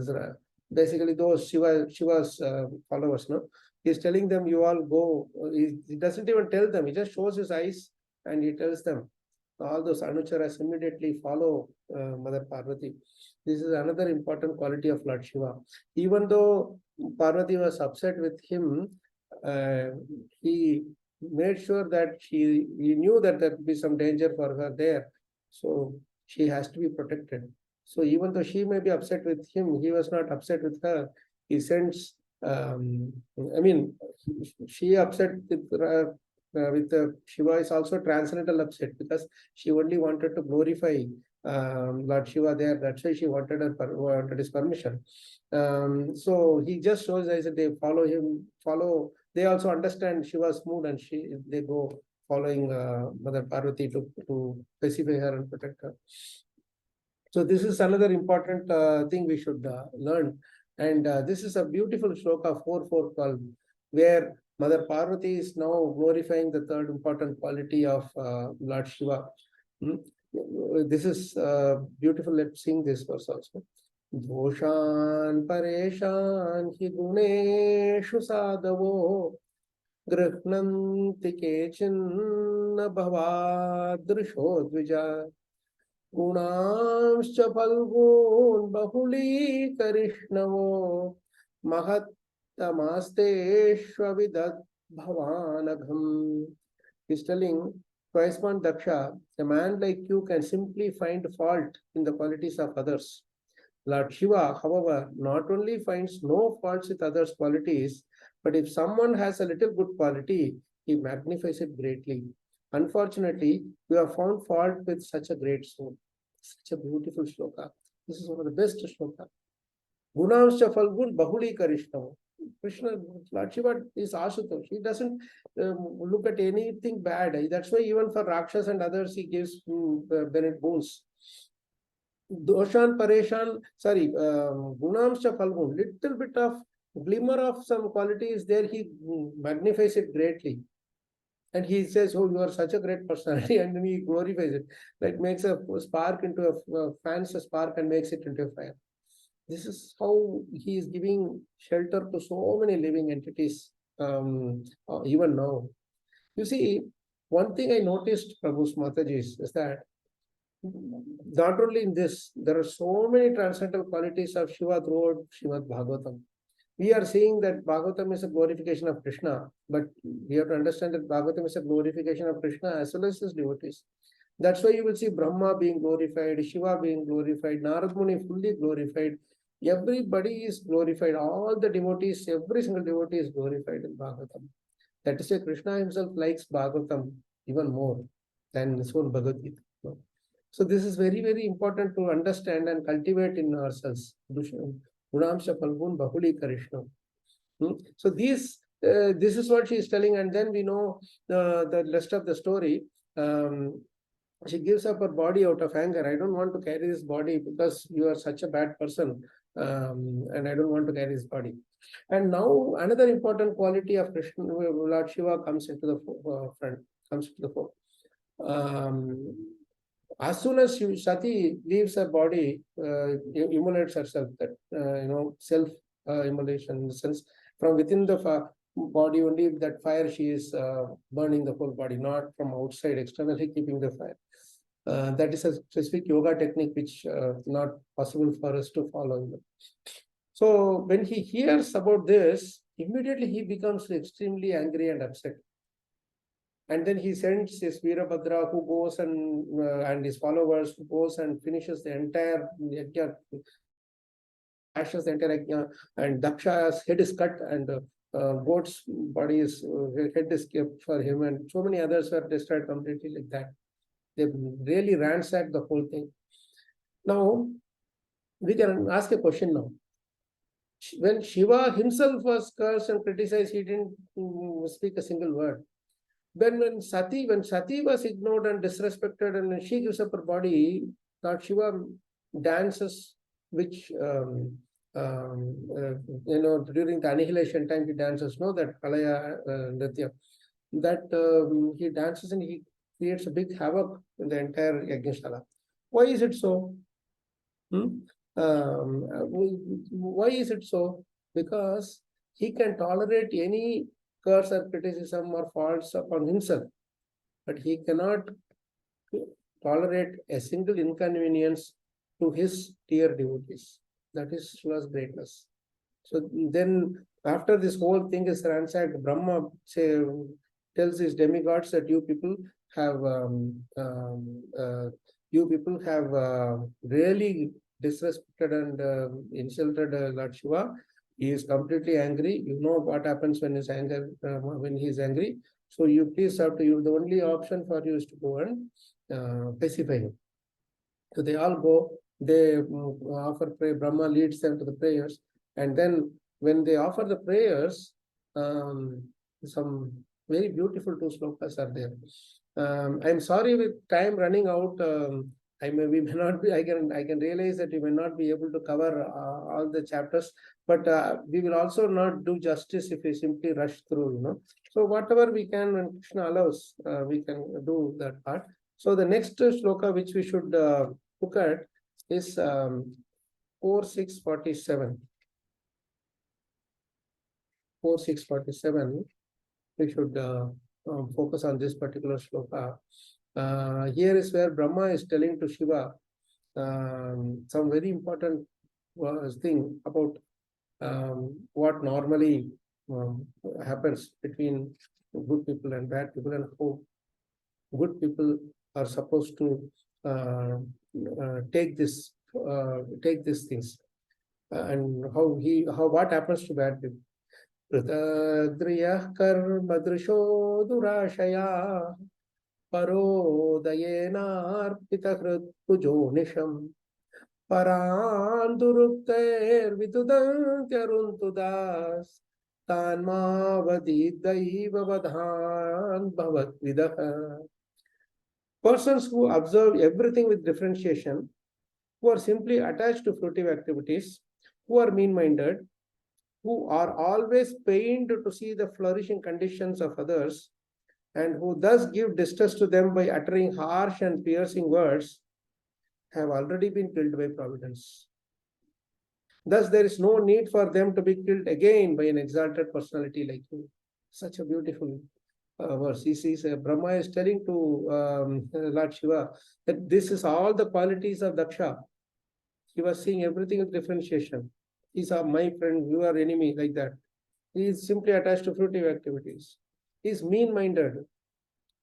those Shiva's followers. No, he's telling them, you all go. He doesn't even tell them. He just shows his eyes and he tells them. All those anucharas immediately follow Mother Parvati. This is another important quality of Lord Shiva. Even though Parvati was upset with him, he made sure that he knew that there would be some danger for her there. So she has to be protected. So even though she may be upset with him, he was not upset with her. He sends, she upset with Shiva is also transcendental upset, because she only wanted to glorify Lord Shiva there. That's why she wanted his permission. So he just shows as they follow him, they also understand Shiva's mood, and they go following Mother Parvati to pacify her and protect her. So this is another important thing we should learn. And this is a beautiful shloka 4.4.12, where Mother Parvati is now glorifying the third important quality of Lord Shiva. This is beautiful. Let's sing this verse also. Doshan pareshan hi guneshu sadavo grihnanti kechin bhavadrisho dvija गुणांश्च फल्गून् बहुलीकरिष्णवो महत्तमास्तेष्वविदद्भवानघम्. He's telling correspond Daksha, a man like you can simply find fault in the qualities of others. Lord Shiva, however, not only finds no faults with others' qualities, but if someone has a little good quality, he magnifies it greatly. Unfortunately, we have found fault with such a great soul. Such a beautiful shloka. This is one of the best shloka. Gunamscha falgun bahuli karishna. Krishna, Lord Shiva is Ashutosh. He doesn't look at anything bad. That's why even for Rakshas and others, he gives Bennett boons. Doshan pareshan, Gunamscha falgun. Little bit of glimmer of some quality is there. He magnifies it greatly. And he says, oh, you are such a great personality, and then he glorifies it. Like makes a spark into fans a spark and makes it into a fire. This is how he is giving shelter to so many living entities, even now. You see, one thing I noticed, Prabhu's Mataji, is that not only in this, there are so many transcendental qualities of Shiva throughout Srimad Bhagavatam. We are seeing that Bhagavatam is a glorification of Krishna, but we have to understand that Bhagavatam is a glorification of Krishna as well as his devotees. That's why you will see Brahma being glorified, Shiva being glorified, Narad Muni fully glorified. Everybody is glorified. All the devotees, every single devotee is glorified in Bhagavatam. That is why Krishna himself likes Bhagavatam even more than his own Bhagavad Gita. So this is very, very important to understand and cultivate in ourselves. Gunamsha Falgun Bahuli Karishna. So this is what she is telling, and then we know the rest of the story. She gives up her body out of anger. I don't want to carry this body because you are such a bad person, and I don't want to carry this body. And now another important quality of Krishna, Lord Shiva, comes into the front, comes to the fore. As soon as Sati leaves her body, immolates herself, that self-immolation, in the sense from within the body only, that fire she is burning the whole body, not from outside externally keeping the fire. That is a specific yoga technique which not possible for us to follow. So when he hears about this, immediately he becomes extremely angry and upset. And then he sends his Veerabhadra, who goes and his followers, who goes and finishes the entire yajna, ashes the entire yajna, and Daksha's head is cut, and goat's body is head is kept for him, and so many others were destroyed completely like that. They really ransacked the whole thing. Now we can ask a question now. When Shiva himself was cursed and criticized, he didn't speak a single word. Then when Sati was ignored and disrespected, and when she gives up her body, Lord Shiva dances, which during the annihilation time he dances, no, that Kalaya Nritya, that he dances and he creates a big havoc in the entire Yajnashala. Why is it so? Why is it so? Because he can tolerate any curse or criticism or faults upon himself, but he cannot tolerate a single inconvenience to his dear devotees. That is Shiva's greatness. So then, after this whole thing is ransacked, Brahma tells his demigods that you people have really disrespected and insulted Lord Shiva. He is completely angry. You know what happens when he's when he is angry. So you please have to. The only option for you is to go and pacify him. So they all go. They offer prayer. Brahma leads them to the prayers, and then when they offer the prayers, some very beautiful two slokas are there. I'm sorry, with time running out, we may not be. I can realize that we may not be able to cover all the chapters, but we will also not do justice if we simply rush through. So whatever we can, when Krishna allows, we can do that part. So the next shloka which we should look at is 4647. 4647. We should focus on this particular shloka. Here is where Brahma is telling to Shiva some very important thing about what normally happens between good people and bad people, and how good people are supposed to take these things, and what happens to bad people. Pritadriyah karmadrisho durashaya parodayena parandurukter vidudantyaruntudas tanmavadidaiva vadhan bhavatvidah. Persons who observe everything with differentiation, who are simply attached to fruitive activities, who are mean-minded, who are always pained to see the flourishing conditions of others, and who thus give distress to them by uttering harsh and piercing words, have already been killed by providence. Thus, there is no need for them to be killed again by an exalted personality like you. Such a beautiful verse. He says, Brahma is telling to Lord Shiva that this is all the qualities of Daksha. He was seeing everything with differentiation. He's my friend, you are enemy, like that. He is simply attached to fruitive activities. He is mean-minded.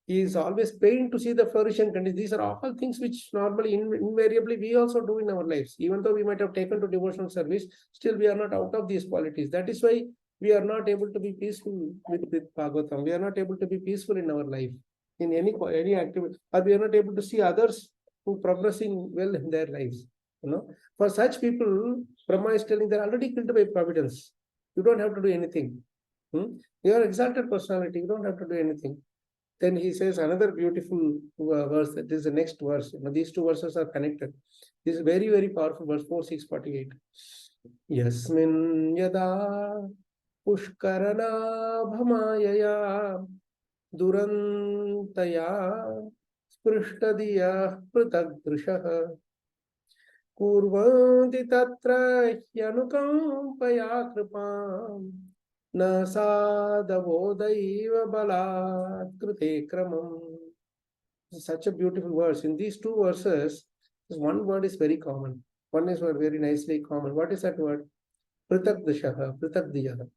He is always pained to see the flourishing conditions. These are all things which normally, invariably, we also do in our lives. Even though we might have taken to devotional service, still we are not out of these qualities. That is why we are not able to be peaceful with Bhagavatam. We are not able to be peaceful in our life, in any activity, or we are not able to see others who progressing well in their lives. For such people, Brahma is telling they're already killed by providence. You don't have to do anything. You are exalted personality. You don't have to do anything. Then he says another beautiful verse. That is the next verse. These two verses are connected. This is very, very powerful verse 4648. Yasmin yada pushkarana bhamayaya durantaya sprishtadiya pritagdrishah kurvanti tatra hyanukampaya kripam na sadavodaiva balat krite kramam. Such a beautiful verse. In these two verses, one word is very common. One is very nicely common. What is that word? Pritak Dishaha, Pritak Diyaha.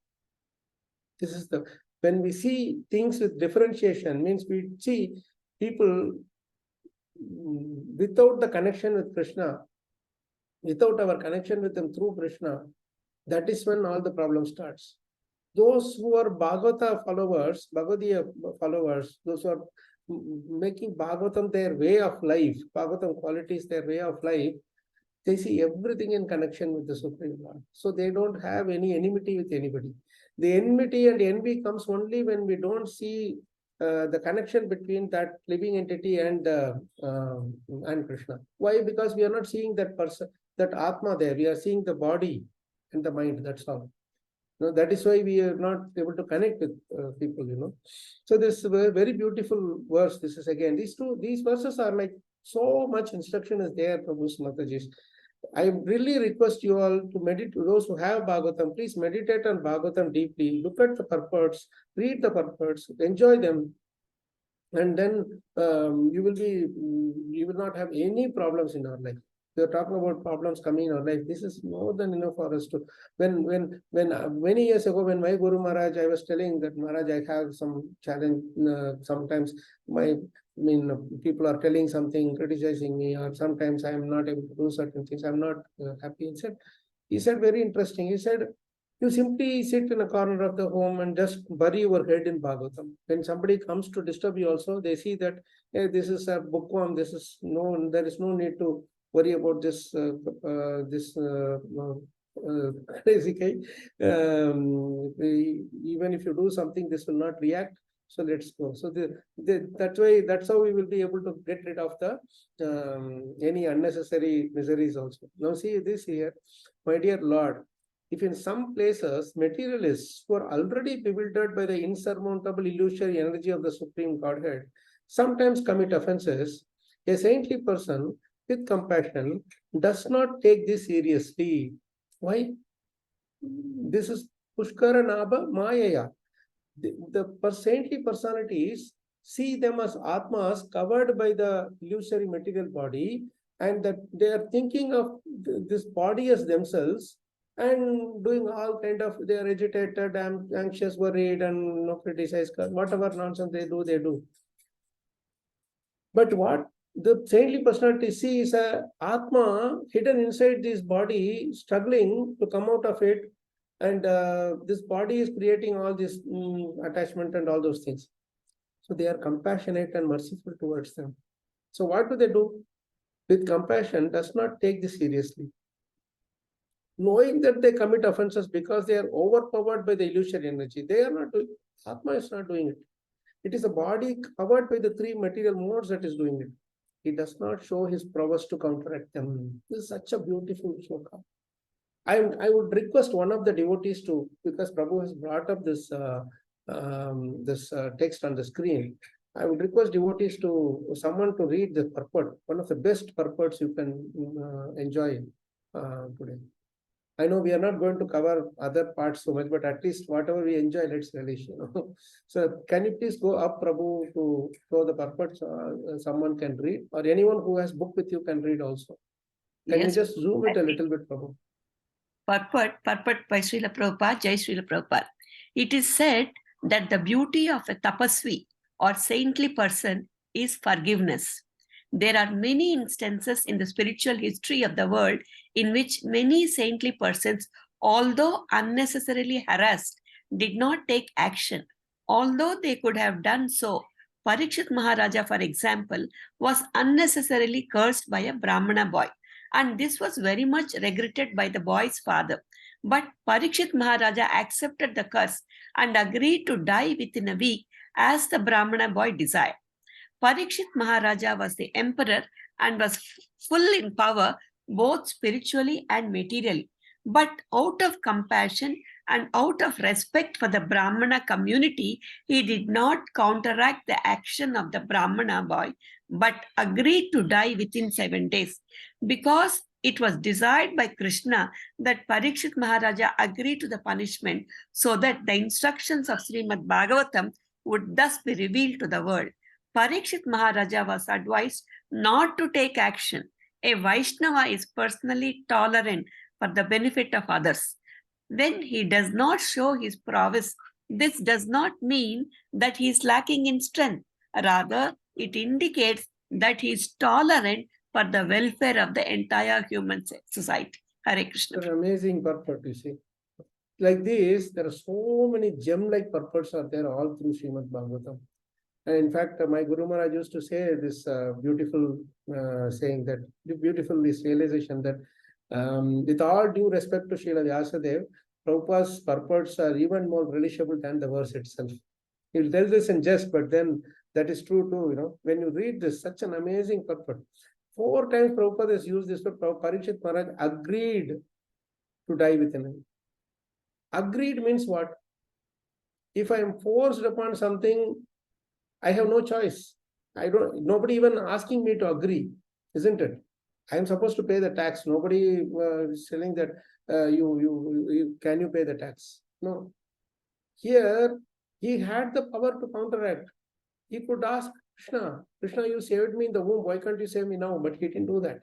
This is the, when we see things with differentiation, means we see people without the connection with Krishna, without our connection with him through Krishna, that is when all the problem starts. Those who are Bhagavata followers, Bhagavadiya followers, those who are making Bhagavatam their way of life, Bhagavatam qualities their way of life, they see everything in connection with the Supreme Lord. So they don't have any enmity with anybody. The enmity and envy comes only when we don't see the connection between that living entity and Krishna. Why? Because we are not seeing that person, that Atma there. We are seeing the body and the mind. That's all. That is why we are not able to connect with people. So this very beautiful verse. This is again, these verses are like so much instruction is there from Mataji's. I really request you all to meditate. Those who have Bhagavatam, please meditate on Bhagavatam deeply. Look at the purports, read the purports, enjoy them, and then you will not have any problems in our life. We are talking about problems coming in our life. This is more than enough for us to. When many years ago, when my Guru Maharaj, I was telling that Maharaj, I have some challenge. Sometimes people are telling something, criticizing me, or sometimes I am not able to do certain things. I'm not happy. He said very interesting. He said, you simply sit in a corner of the home and just bury your head in Bhagavatam. When somebody comes to disturb you also, they see that, hey, this is a bookworm. There is no need to worry about this crazy guy. Even if you do something, this will not react. So let's go. So that's how we will be able to get rid of the any unnecessary miseries also. Now see this here, my dear Lord. If in some places materialists who are already bewildered by the insurmountable illusory energy of the Supreme Godhead sometimes commit offenses, a saintly person with compassion does not take this seriously. Why? This is Pushkara Nabha Mayaya. The saintly personalities see them as Atmas covered by the illusory material body, and that they are thinking of this body as themselves and doing all kind of, they are agitated, anxious, worried, and criticize, whatever nonsense they do. But what the saintly personality see is a Atma hidden inside this body, struggling to come out of it, and this body is creating all this attachment and all those things. So they are compassionate and merciful towards them. So what do? With compassion, does not take this seriously. Knowing that they commit offenses because they are overpowered by the illusory energy, they are not doing. Atma is not doing it. It is a body covered by the three material modes that is doing it. He does not show his prowess to counteract them. This is such a beautiful shloka. I would request one of the devotees to, because Prabhu has brought up this text on the screen. I would request devotees someone to read the purport, one of the best purports you can enjoy today. I know we are not going to cover other parts so much, but at least whatever we enjoy, let's relish. So can you please go up, Prabhu, to show the purport someone can read, or anyone who has book with you can read also. Can you just zoom it a little bit, Prabhu? Purport by Srila Prabhupada, Jai Srila Prabhupada. It is said that the beauty of a tapasvi or saintly person is forgiveness. There are many instances in the spiritual history of the world in which many saintly persons, although unnecessarily harassed, did not take action. Although they could have done so, Parikshit Maharaja, for example, was unnecessarily cursed by a Brahmana boy. And this was very much regretted by the boy's father. But Parikshit Maharaja accepted the curse and agreed to die within a week as the Brahmana boy desired. Parikshit Maharaja was the emperor and was full in power both spiritually and materially. But out of compassion and out of respect for the Brahmana community, he did not counteract the action of the Brahmana boy, but agreed to die within 7 days. Because it was desired by Krishna that Parikshit Maharaja agreed to the punishment so that the instructions of Srimad Bhagavatam would thus be revealed to the world. Parikshit Maharaja was advised not to take action. A Vaishnava is personally tolerant for the benefit of others. When he does not show his prowess, this does not mean that he is lacking in strength. Rather, it indicates that he is tolerant for the welfare of the entire human society. Hare Krishna. An amazing purport, you see. Like this, there are so many gem-like purports are there all through Srimad Bhagavatam. And in fact, my Guru Maharaj used to say this beautiful saying, that beautiful this realization that with all due respect to Srila Vyasadeva, Prabhupada's purports are even more relishable than the verse itself. He'll tell this in jest, but then that is true too. You know, when you read this, such an amazing purport. 4 times Prabhupada has used this word. Parikshit Maharaj agreed to die within him. Agreed means what? If I am forced upon something, I have no choice. Nobody even asking me to agree, isn't it? I am supposed to pay the tax. Nobody is telling that can you pay the tax? No. Here, he had the power to counteract. He could ask Krishna, Krishna, you saved me in the womb. Why can't you save me now? But he didn't do that.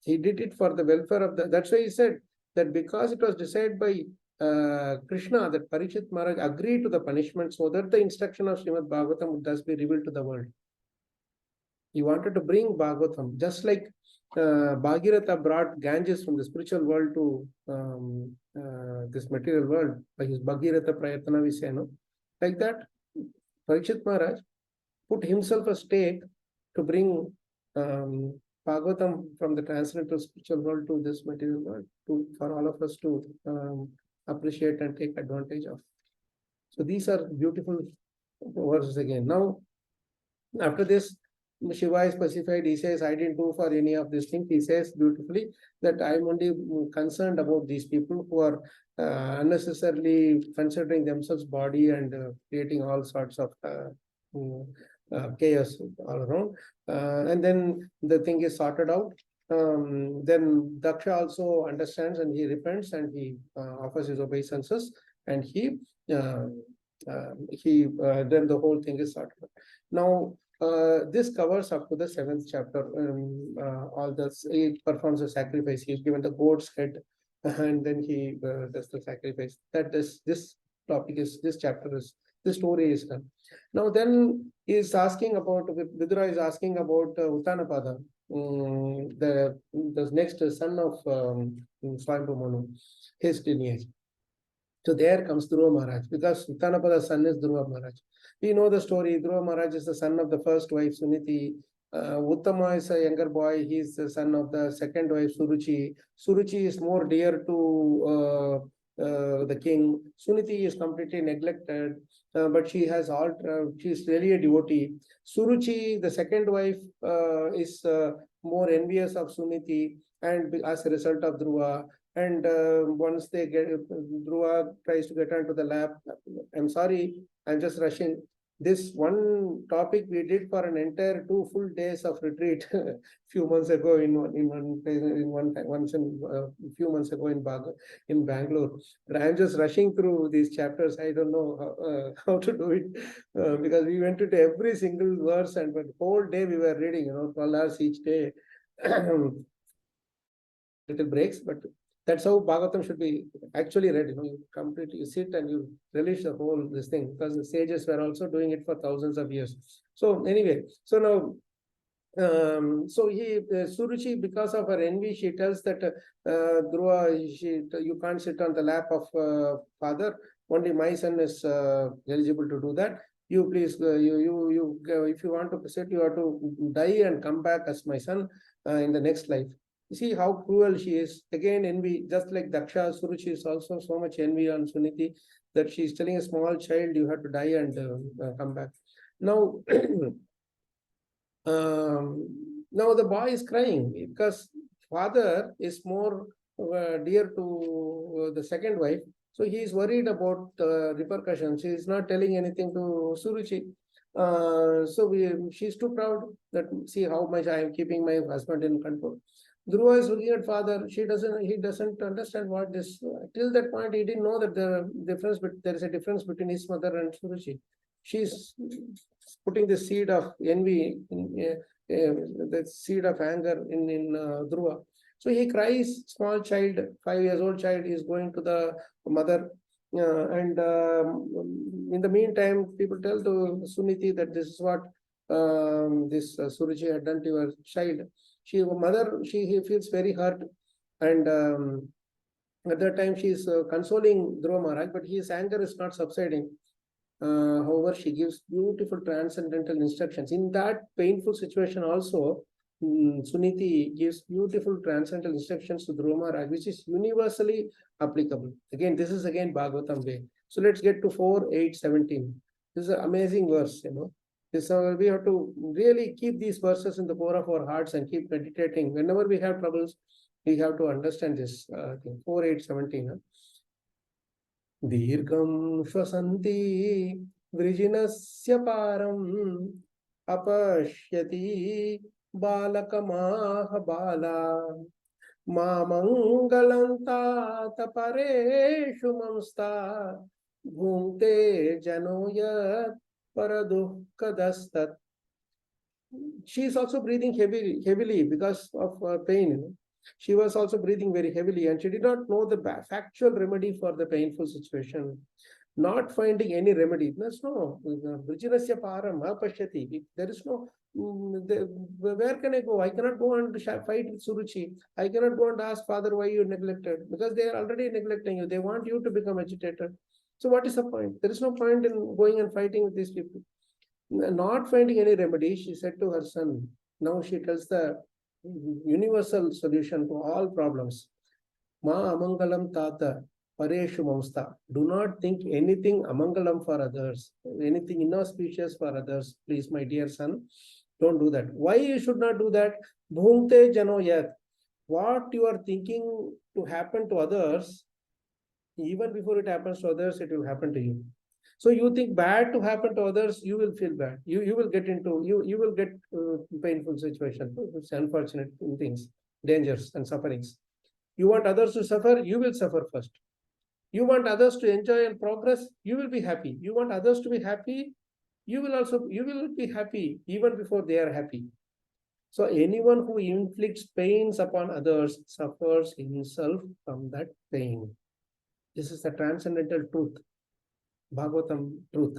He did it for the welfare of that's why he said that because it was decided by Krishna, that Parikshit Maharaj agreed to the punishment so that the instruction of Srimad Bhagavatam would thus be revealed to the world. He wanted to bring Bhagavatam, just like Bhagirata brought Ganges from the spiritual world to this material world by his Bhagirata Prayatana, we say, no? Like that, Parikshit Maharaj put himself a stake to bring Bhagavatam from the transcendental spiritual world to this material world, for all of us to appreciate and take advantage of. So these are beautiful verses again. Now, after this, Shiva is specified. He says, I didn't do for any of these things. He says beautifully that I'm only concerned about these people who are unnecessarily considering themselves body and creating all sorts of chaos all around. And then the thing is sorted out. Then Daksha also understands and he repents and he offers his obeisances, and then the whole thing is sorted out. Now, this covers up to the 7th chapter. All this, he performs a sacrifice. He's given the goat's head, and then he does the sacrifice. This story is done. Now, then he is asking about, Vidura is asking about Uttanapada, the next son of Swayambhu Manu, his lineage. So there comes Dhruva Maharaj, because Uttanapada's son is Dhruva Maharaj. We know the story. Dhruva Maharaj is the son of the first wife, Suniti. Uttama is a younger boy. He is the son of the second wife, Suruchi. Suruchi is more dear to the king. Suniti is completely neglected, but she has she is really a devotee. Suruchi, the second wife, is more envious of Suniti, and as a result of Dhruva. And once they get, Dhruva tries to get onto the lap. I'm sorry, I'm just rushing. This one topic we did for an entire 2 full days of retreat a few months ago a few months ago in Bangalore. But I'm just rushing through these chapters. I don't know how to do it because we went into every single verse, and but whole day we were reading, 12 hours each day. Little breaks, but that's how Bhagavatam should be actually read. You sit and you relish the whole this thing, because the sages were also doing it for thousands of years. So anyway, so now, Suruchi, because of her envy, she tells that Dhruva, you can't sit on the lap of father. Only my son is eligible to do that. You please, if you want to sit, you have to die and come back as my son in the next life. You see how cruel she is. Again, envy, just like Daksha, Suruchi is also so much envy on Suniti that she is telling a small child, you have to die and come back. Now, now the boy is crying because father is more dear to the second wife. So he is worried about repercussions. She is not telling anything to Suruchi. She's too proud that see how much I am keeping my husband in control. Dhruva is looking at father. He doesn't understand what this. Till that point, he didn't know that there is a difference between his mother and Suruchi. She's putting the seed of envy, the seed of anger in Dhruva. So he cries, small child, 5 years old child is going to the mother. And in the meantime, people tell to Suniti that this is what this Suruchi had done to her child. He feels very hurt. And at that time, she is consoling Dhruva Maharaj, but his anger is not subsiding. However, she gives beautiful transcendental instructions. In that painful situation also, Suniti gives beautiful transcendental instructions to Dhruva Maharaj, which is universally applicable. Again, this is again Bhagavatam way. So let's get to 4:8:17. This is an amazing verse, This, we have to really keep these verses in the core of our hearts and keep meditating. Whenever we have troubles, we have to understand this thing. 4:8:17. Dirgham shvasanti vrijinasya param apashyati balakamaha bala mamangalanta pareshu mamsta bhunte janoyat paradukkadastat. She is also breathing heavily because of pain. She was also breathing very heavily, and she did not know the factual remedy for the painful situation. Not finding any remedy. There's no Vrijinasya param apashyati. There is no where can I go? I cannot go and fight with Suruchi. I cannot go and ask father why you neglected, because they are already neglecting you. They want you to become agitated. So what is the point? There is no point in going and fighting with these people. Not finding any remedy, she said to her son. Now she tells the universal solution to all problems. Ma amangalam tata pareshu mamsta. Do not think anything amangalam for others, anything inauspicious for others. Please, my dear son, don't do that. Why you should not do that? Bhunte janoyat. What you are thinking to happen to others, even before it happens to others, it will happen to you. So you think bad to happen to others, you will feel bad. You will get into you will get painful situations, unfortunate things, dangers and sufferings. You want others to suffer, you will suffer first. You want others to enjoy and progress, you will be happy. You want others to be happy, you will be happy even before they are happy. So anyone who inflicts pains upon others suffers himself from that pain. This is the transcendental truth. Bhagavatam truth.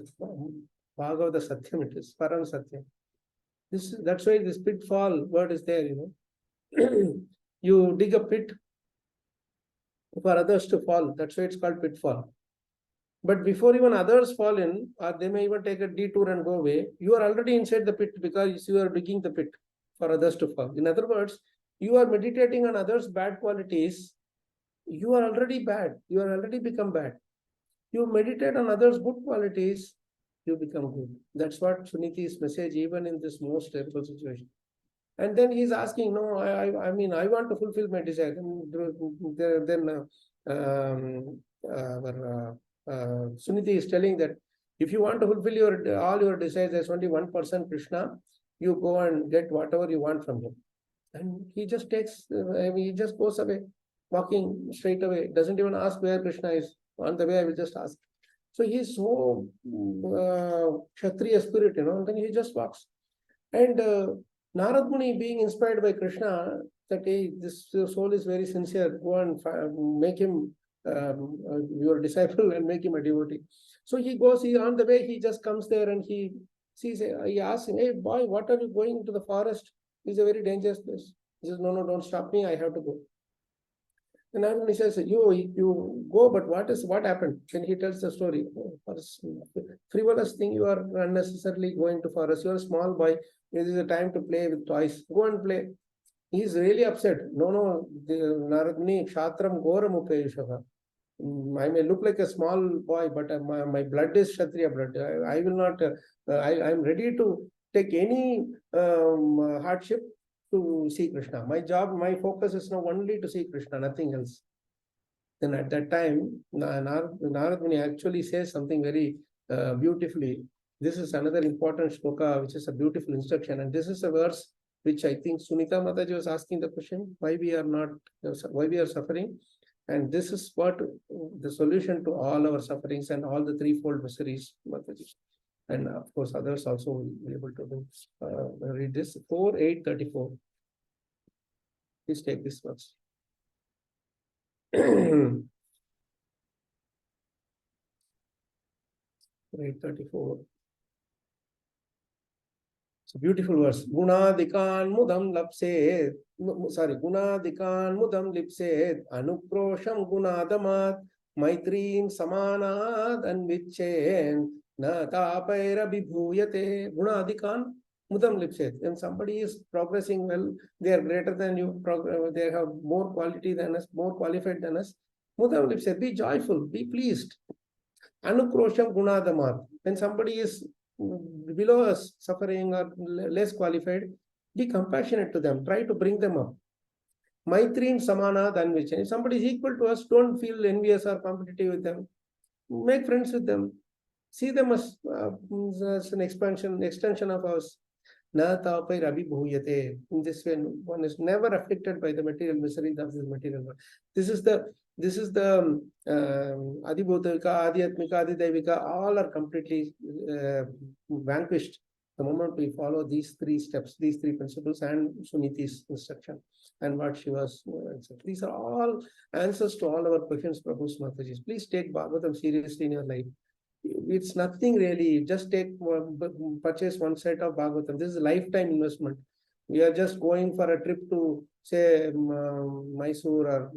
Bhagavata Sapthaha it is. Param Satyam. That's why this pitfall word is there, You dig a pit for others to fall. That's why it's called pitfall. But before even others fall in, or they may even take a detour and go away, you are already inside the pit because you are digging the pit for others to fall. In other words, you are meditating on others' bad qualities. You are already bad. You are already become bad. You meditate on others' good qualities, you become good. That's what Suniti's message, even in this most terrible situation. And then he's asking, no, I mean, I want to fulfill my desire. Then Suniti is telling that if you want to fulfill all your desires, there's only one person, Krishna. You go and get whatever you want from him. And he just takes, he just goes away, walking straight away, doesn't even ask where Krishna is. On the way, I will just ask. So he's so Kshatriya spirit, and then he just walks. And Narad Muni, being inspired by Krishna, that hey, this soul is very sincere, go and make him your disciple and make him a devotee. So he goes, on the way, he just comes there and he sees, he asks him, hey boy, what are you going to the forest? It's a very dangerous place. He says, no, don't stop me, I have to go. And then he says, you go, but what happened? Then he tells the story. Frivolous thing, you are unnecessarily going to forest. You are a small boy. This is a time to play with toys. Go and play. He is really upset. No, Narad Muni, Kshatram Goram Upayushaha. I may look like a small boy, but my blood is Kshatriya blood. I will not, I'm ready to take any hardship to see Krishna. My job, my focus is now only to see Krishna, nothing else. Then at that time, Narad Muni actually says something very beautifully. This is another important shloka, which is a beautiful instruction. And this is a verse which I think Sunita Mataji was asking the question, why we are suffering. And this is what the solution to all our sufferings and all the threefold miseries, Mataji. And of course, others also will be able to read this. 4:8:34. Please take this first. 834. It's a beautiful verse. Gunadikan mudam lapsed. Sorry, Gunadikan mudam lipsed. Anuprosham gunadamat. Maitrim samanad anvichen. Na tapaira vibhuyate. Gunadikan mudam lipsed. When somebody is progressing well, they are greater than you, they have more quality than us, more qualified than us. Mudam lipsed. Be joyful, be pleased. Anukrosham gunadamat. When somebody is below us, suffering or less qualified, be compassionate to them. Try to bring them up. Maitrim samana dhanvichan. If somebody is equal to us, don't feel envious or competitive with them. Make friends with them. See them as an extension of us. Na tapai rabi bhuyate. In this way, one is never afflicted by the material misery of this material world. This is the Adibhutavika, Adhyatmika, Adidevika, all are completely vanquished the moment we follow these three steps, these three principles, and Suniti's instruction and what she was. These are all answers to all our questions, Prabhu Mataji. Please take Bhagavatam seriously in your life. It's nothing really. Just purchase one set of Bhagavatam. This is a lifetime investment. We are just going for a trip to, say, Mysore or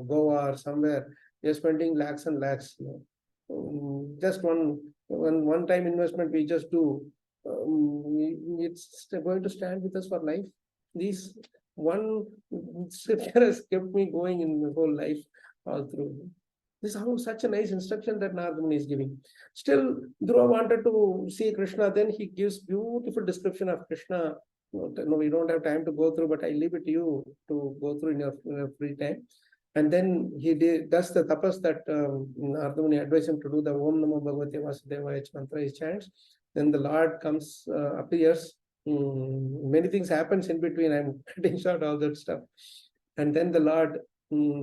Goa or somewhere. We are spending lakhs and lakhs. Just one time investment we just do. It's going to stand with us for life. This one scripture has kept me going in the whole life all through. This is such a nice instruction that Narada Muni is giving. Still, Dhruva wanted to see Krishna. Then he gives beautiful description of Krishna. No, we don't have time to go through, but I leave it to you to go through in your free time. And then he does the tapas that Narada Muni advised him to do, the Om Namo Bhagavate Vasudevaya mantra he chants. Then the Lord comes, appears. Many things happens in between. I'm cutting short all that stuff. And then the Lord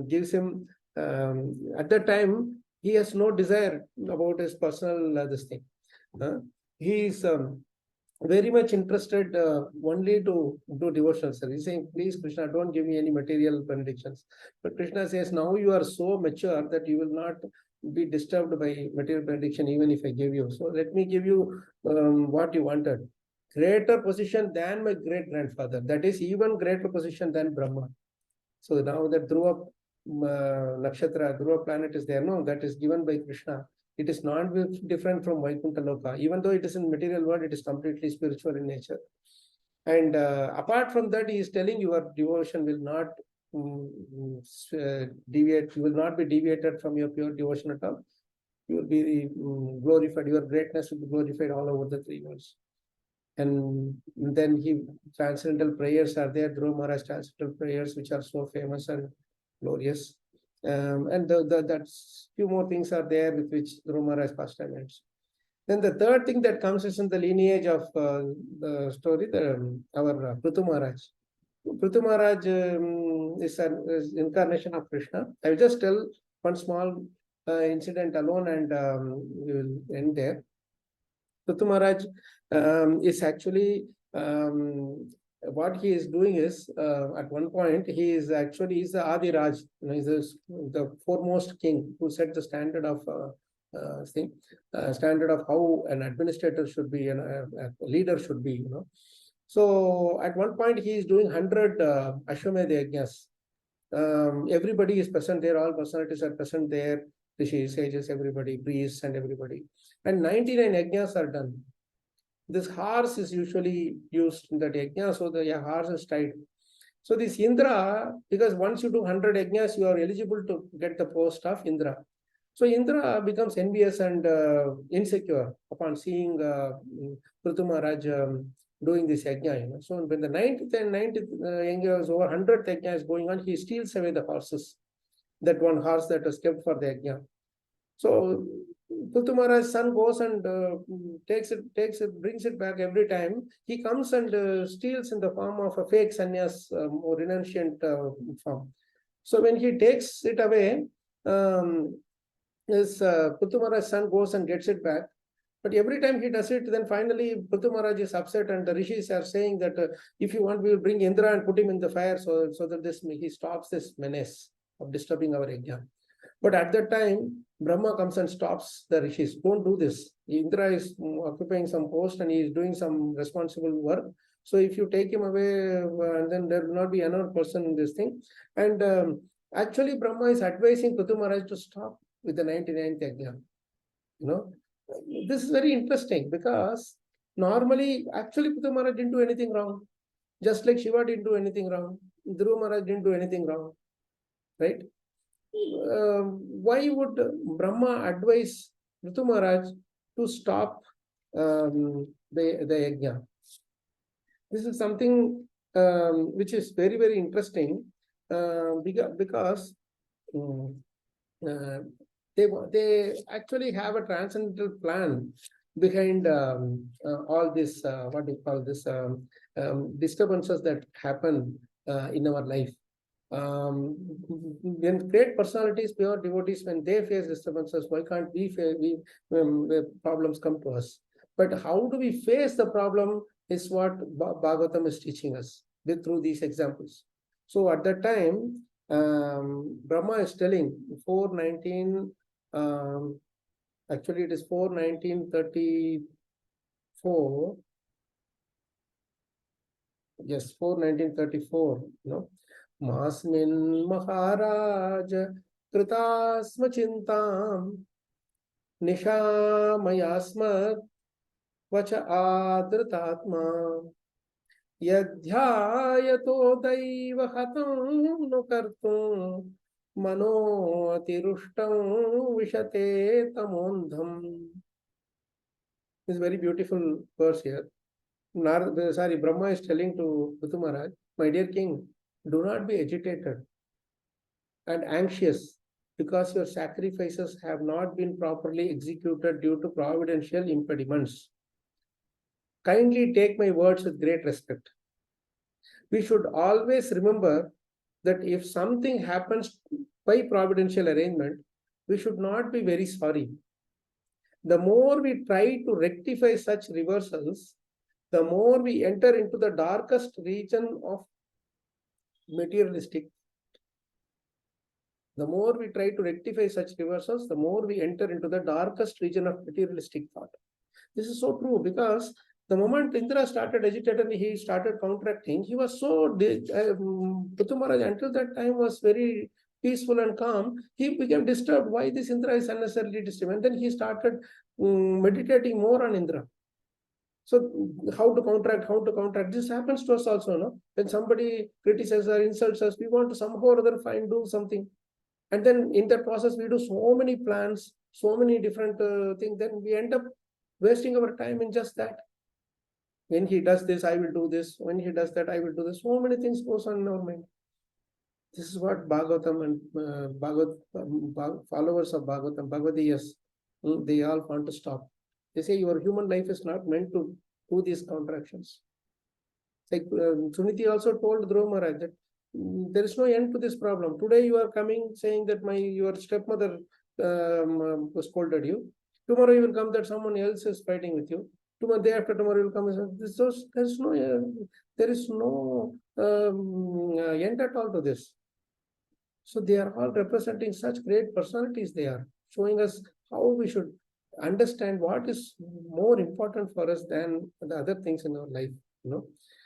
gives him, at that time, he has no desire about his personal this thing. He is very much interested only to do devotional service. He's saying, please, Krishna, don't give me any material benedictions. But Krishna says, now you are so mature that you will not be disturbed by material benediction even if I give you. So let me give you what you wanted. Greater position than my great-grandfather. That is even greater position than Brahma. So now that Dhruva Nakshatra, Dhruva planet is there, no, that is given by Krishna. It is not different from Vaikuntha Loka. Even though it is in material world, it is completely spiritual in nature. And apart from that, he is telling your devotion will not deviate. You will not be deviated from your pure devotion at all. You will be glorified. Your greatness will be glorified all over the three worlds. And then transcendental prayers are there. Dhruva Maharaj transcendental prayers, which are so famous and glorious. And that's few more things are there with which Dhruva Maharaj pastime ends. Then the third thing that comes is in the lineage of the story, our Prithu Maharaj. Prithu Maharaj is an incarnation of Krishna. I will just tell one small incident alone and we will end there. Prithu Maharaj is actually what he is doing is at one point he is the Adi Raj. He is the foremost king who set the standard of standard of how an administrator should be and a leader should be. So at one point he is doing 100 Ashwamedha Yajnas. Everybody is present there. All personalities are present there. Rishis, sages, everybody, priests, and everybody. And 99 yajnas are done. This horse is usually used in that yajna, so the horse is tied. So this Indra, because once you do 100 yajnas, you are eligible to get the post of Indra. So Indra becomes envious and insecure upon seeing Prithu Maharaj doing this yajna. So when the 90th yajna is over, 100th yajna is going on, he steals away the horses. That one horse that was kept for the yajna. So Prithu Maharaj's son goes and brings it back every time. He comes and steals in the form of a fake sannyas, more renunciant form. So when he takes it away, Prithu Maharaj's son goes and gets it back. But every time he does it, then finally Prithu Maharaj is upset, and the rishis are saying that if you want, we will bring Indra and put him in the fire, so that he stops this menace of disturbing our yajna. But at that time, Brahma comes and stops the rishis. Don't do this. Indra is occupying some post and he is doing some responsible work. So if you take him away, then there will not be another person in this thing. And actually, Brahma is advising Prithu Maharaj to stop with the 99th yajna. This is very interesting because normally, actually, Prithu Maharaj didn't do anything wrong. Just like Shiva didn't do anything wrong. Dhruva Maharaj didn't do anything wrong. Right? Why would Brahma advise Prithu Maharaj to stop the yajna? This is something which is very, very interesting because they actually have a transcendental plan behind all this, what do you call this, disturbances that happen in our life. When great personalities, pure devotees, when they face disturbances, why can't we face problems come to us? But how do we face the problem is what Bhagavatam is teaching us through these examples. So at that time, Brahma is telling 419, actually it is 41934. Yes, 41934, Masmin Maharaj Kritasma Chintam Nisha Mayasmat Vacha Adritatma Yadhyayato Daiva Hatam Nukartum Mano Tirustam Vishate Tamondham. This is very beautiful verse here. Brahma is telling to Prithu Maharaj, my dear king, do not be agitated and anxious because your sacrifices have not been properly executed due to providential impediments. Kindly take my words with great respect. We should always remember that if something happens by providential arrangement, we should not be very sorry. The more we try to rectify such reversals, the more we enter into the darkest region of materialistic. The more we try to rectify such reversals, the more we enter into the darkest region of materialistic thought. This is so true because the moment Indra started agitating, he started contracting. He was so Prithu Maharaj until that time was very peaceful and calm. He became disturbed. Why this Indra is unnecessarily disturbed? And then he started meditating more on Indra. So how to counteract? This happens to us also, no? When somebody criticizes or insults us, we want to somehow or other do something. And then in that process, we do so many plans, so many different things. Then we end up wasting our time in just that. When he does this, I will do this. When he does that, I will do this. So many things goes on in our mind. This is what Bhagavatam and followers of Bhagavatam, Bhagavadiyas, they all want to stop. They say your human life is not meant to do these contractions. Like Suniti also told Dhruva Maharaj that there is no end to this problem. Today you are coming saying that your stepmother scolded you. Tomorrow you will come that someone else is fighting with you. Tomorrow, day after tomorrow, you will come and say, there is no end at all to this. So they are all representing such great personalities. They are showing us how we should understand what is more important for us than the other things in our life.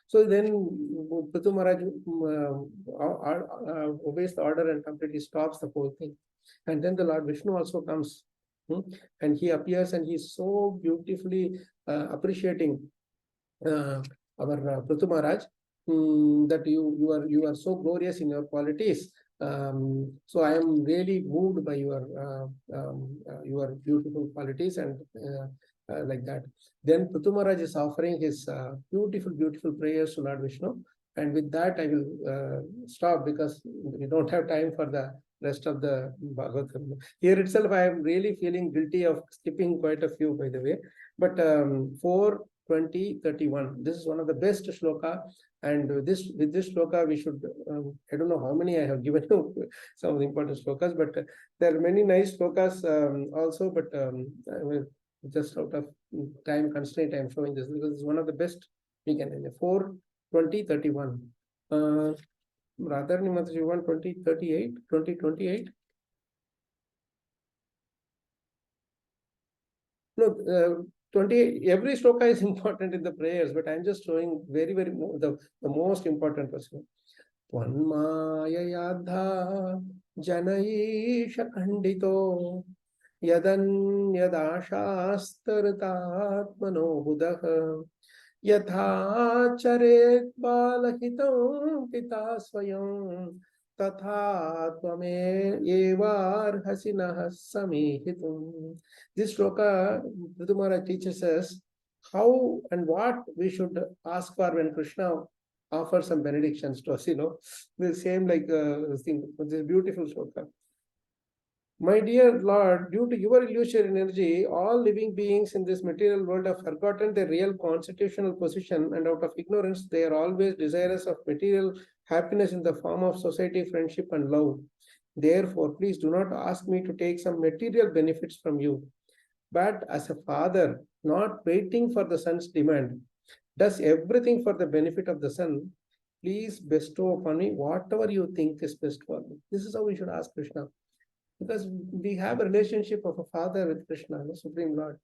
So then Prithu Maharaj obeys the order and completely stops the whole thing. And then the Lord Vishnu also comes. And he appears and he is so beautifully appreciating our Prithu Maharaj that you are so glorious in your qualities. So I am really moved by your beautiful qualities and like that. Then Prithu Maharaj is offering his beautiful prayers to Lord Vishnu. And with that, I will stop because we don't have time for the rest of the Bhagavatam. Here itself, I am really feeling guilty of skipping quite a few, by the way. But 4:20:31, this is one of the best shloka. And with this shloka, we should, I don't know how many I have given you, some of the important shlokas, but there are many nice shlokas also. But just out of time constraint, I'm showing this because it's one of the best we can. 4, 20, 31. Rather, you want 20, 38, 20, 28. No, 20. Every shloka is important in the prayers, but I'm just showing very, the most important person. Tvanmaya yadha janaisha khandito yadanyadashastaratmano buddha yatha charet balahitam pita swayam tatha tvame evarhasi nah samihitum. This shloka, Prithu Maharaj teaches us how and what we should ask for when Krishna offers some benedictions to us, the same like thing, this beautiful shloka. My dear Lord, due to your illusory energy, all living beings in this material world have forgotten their real constitutional position, and out of ignorance, they are always desirous of material happiness in the form of society, friendship, and love. Therefore, please do not ask me to take some material benefits from you, but as a father, not waiting for the son's demand, does everything for the benefit of the son, please bestow upon me whatever you think is best for me. This is how we should ask Krishna. Because we have a relationship of a father with Krishna, the Supreme Lord.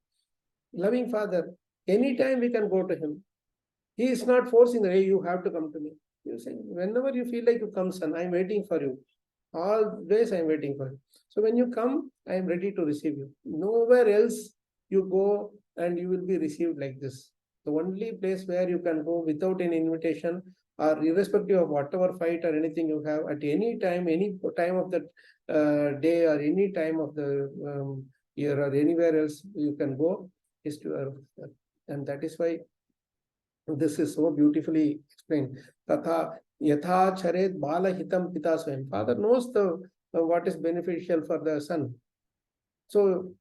Loving father, anytime we can go to him. He is not forcing, hey, you have to come to me. You say, whenever you feel like you come, son, I'm waiting for you. Always I'm waiting for you. So when you come, I am ready to receive you. Nowhere else you go and you will be received like this. The only place where you can go without an invitation or irrespective of whatever fight or anything you have at any time of the day or any time of the year or anywhere else you can go is to our, and that is why this is so beautifully explained. Tatha yatha charet bala hitam pita swayam. Father knows the what is beneficial for the son. So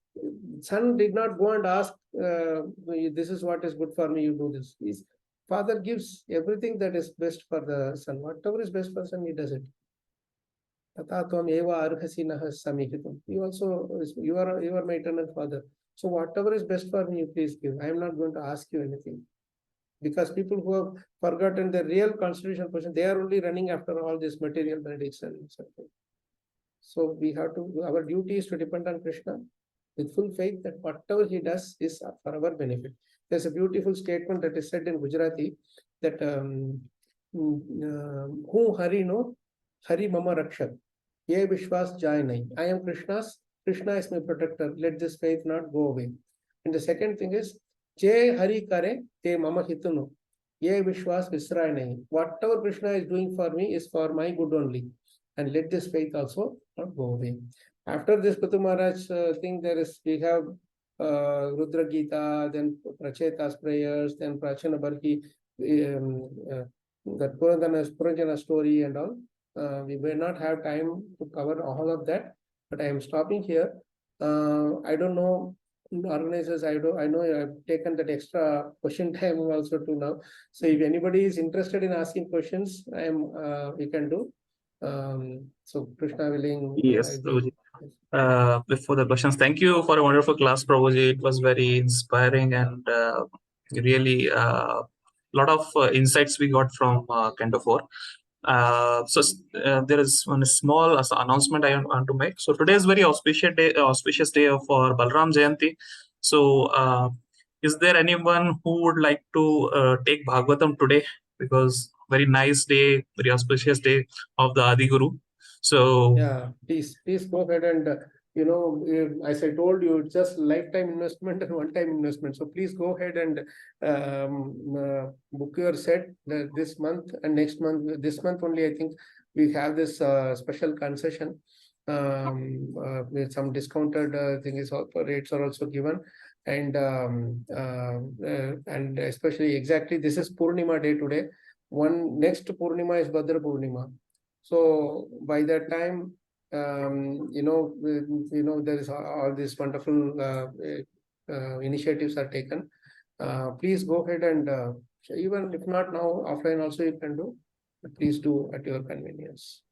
son did not go and ask, this is what is good for me, you do this. Father gives everything that is best for the son. Whatever is best for the son, he does it. You also, you are my eternal father. So whatever is best for me, you please give. I am not going to ask you anything. Because people who have forgotten the real constitutional position, they are only running after all this material benediction. So we have to, our duty is to depend on Krishna with full faith that whatever he does is for our benefit. There's a beautiful statement that is said in Gujarati that who Hari no, Hari mama rakshak, ye vishwas jai nahi. I am Krishna's, Krishna is my protector. Let this faith not go away. And the second thing is, Je Hari kare te mama hitunu. Ye vishwas visray nahi. Whatever Krishna is doing for me is for my good only. And let this faith also not go away. After this Prithu Maharaj thing, we have Rudra Gita, then Pracheta's prayers, then Prachana Barki, that Puranjana story and all. We may not have time to cover all of that, but I am stopping here. I don't know, organizers, I know I've taken that extra question time also to now. So if anybody is interested in asking questions, we can do. So Krishna willing. Yes, Prabhuji. Before the questions, thank you for a wonderful class, Prabhuji. It was very inspiring and really a lot of insights we got from Canto4. There is one small announcement I want to make. So today is very auspicious day for Balram Jayanti. So is there anyone who would like to take Bhagavatam today? Because very nice day, very auspicious day of the Adi Guru. So yeah, please go ahead and as I told you, it's just lifetime investment and one-time investment. So please go ahead and book your set this month and next month. This month only, I think we have this special concession with some discounted things. Rates are also given, and especially exactly this is Purnima day today. Next Purnima is Bhadra Purnima. So by that time, there is all these wonderful initiatives are taken. Please go ahead and even if not now, offline also you can do. But please do at your convenience.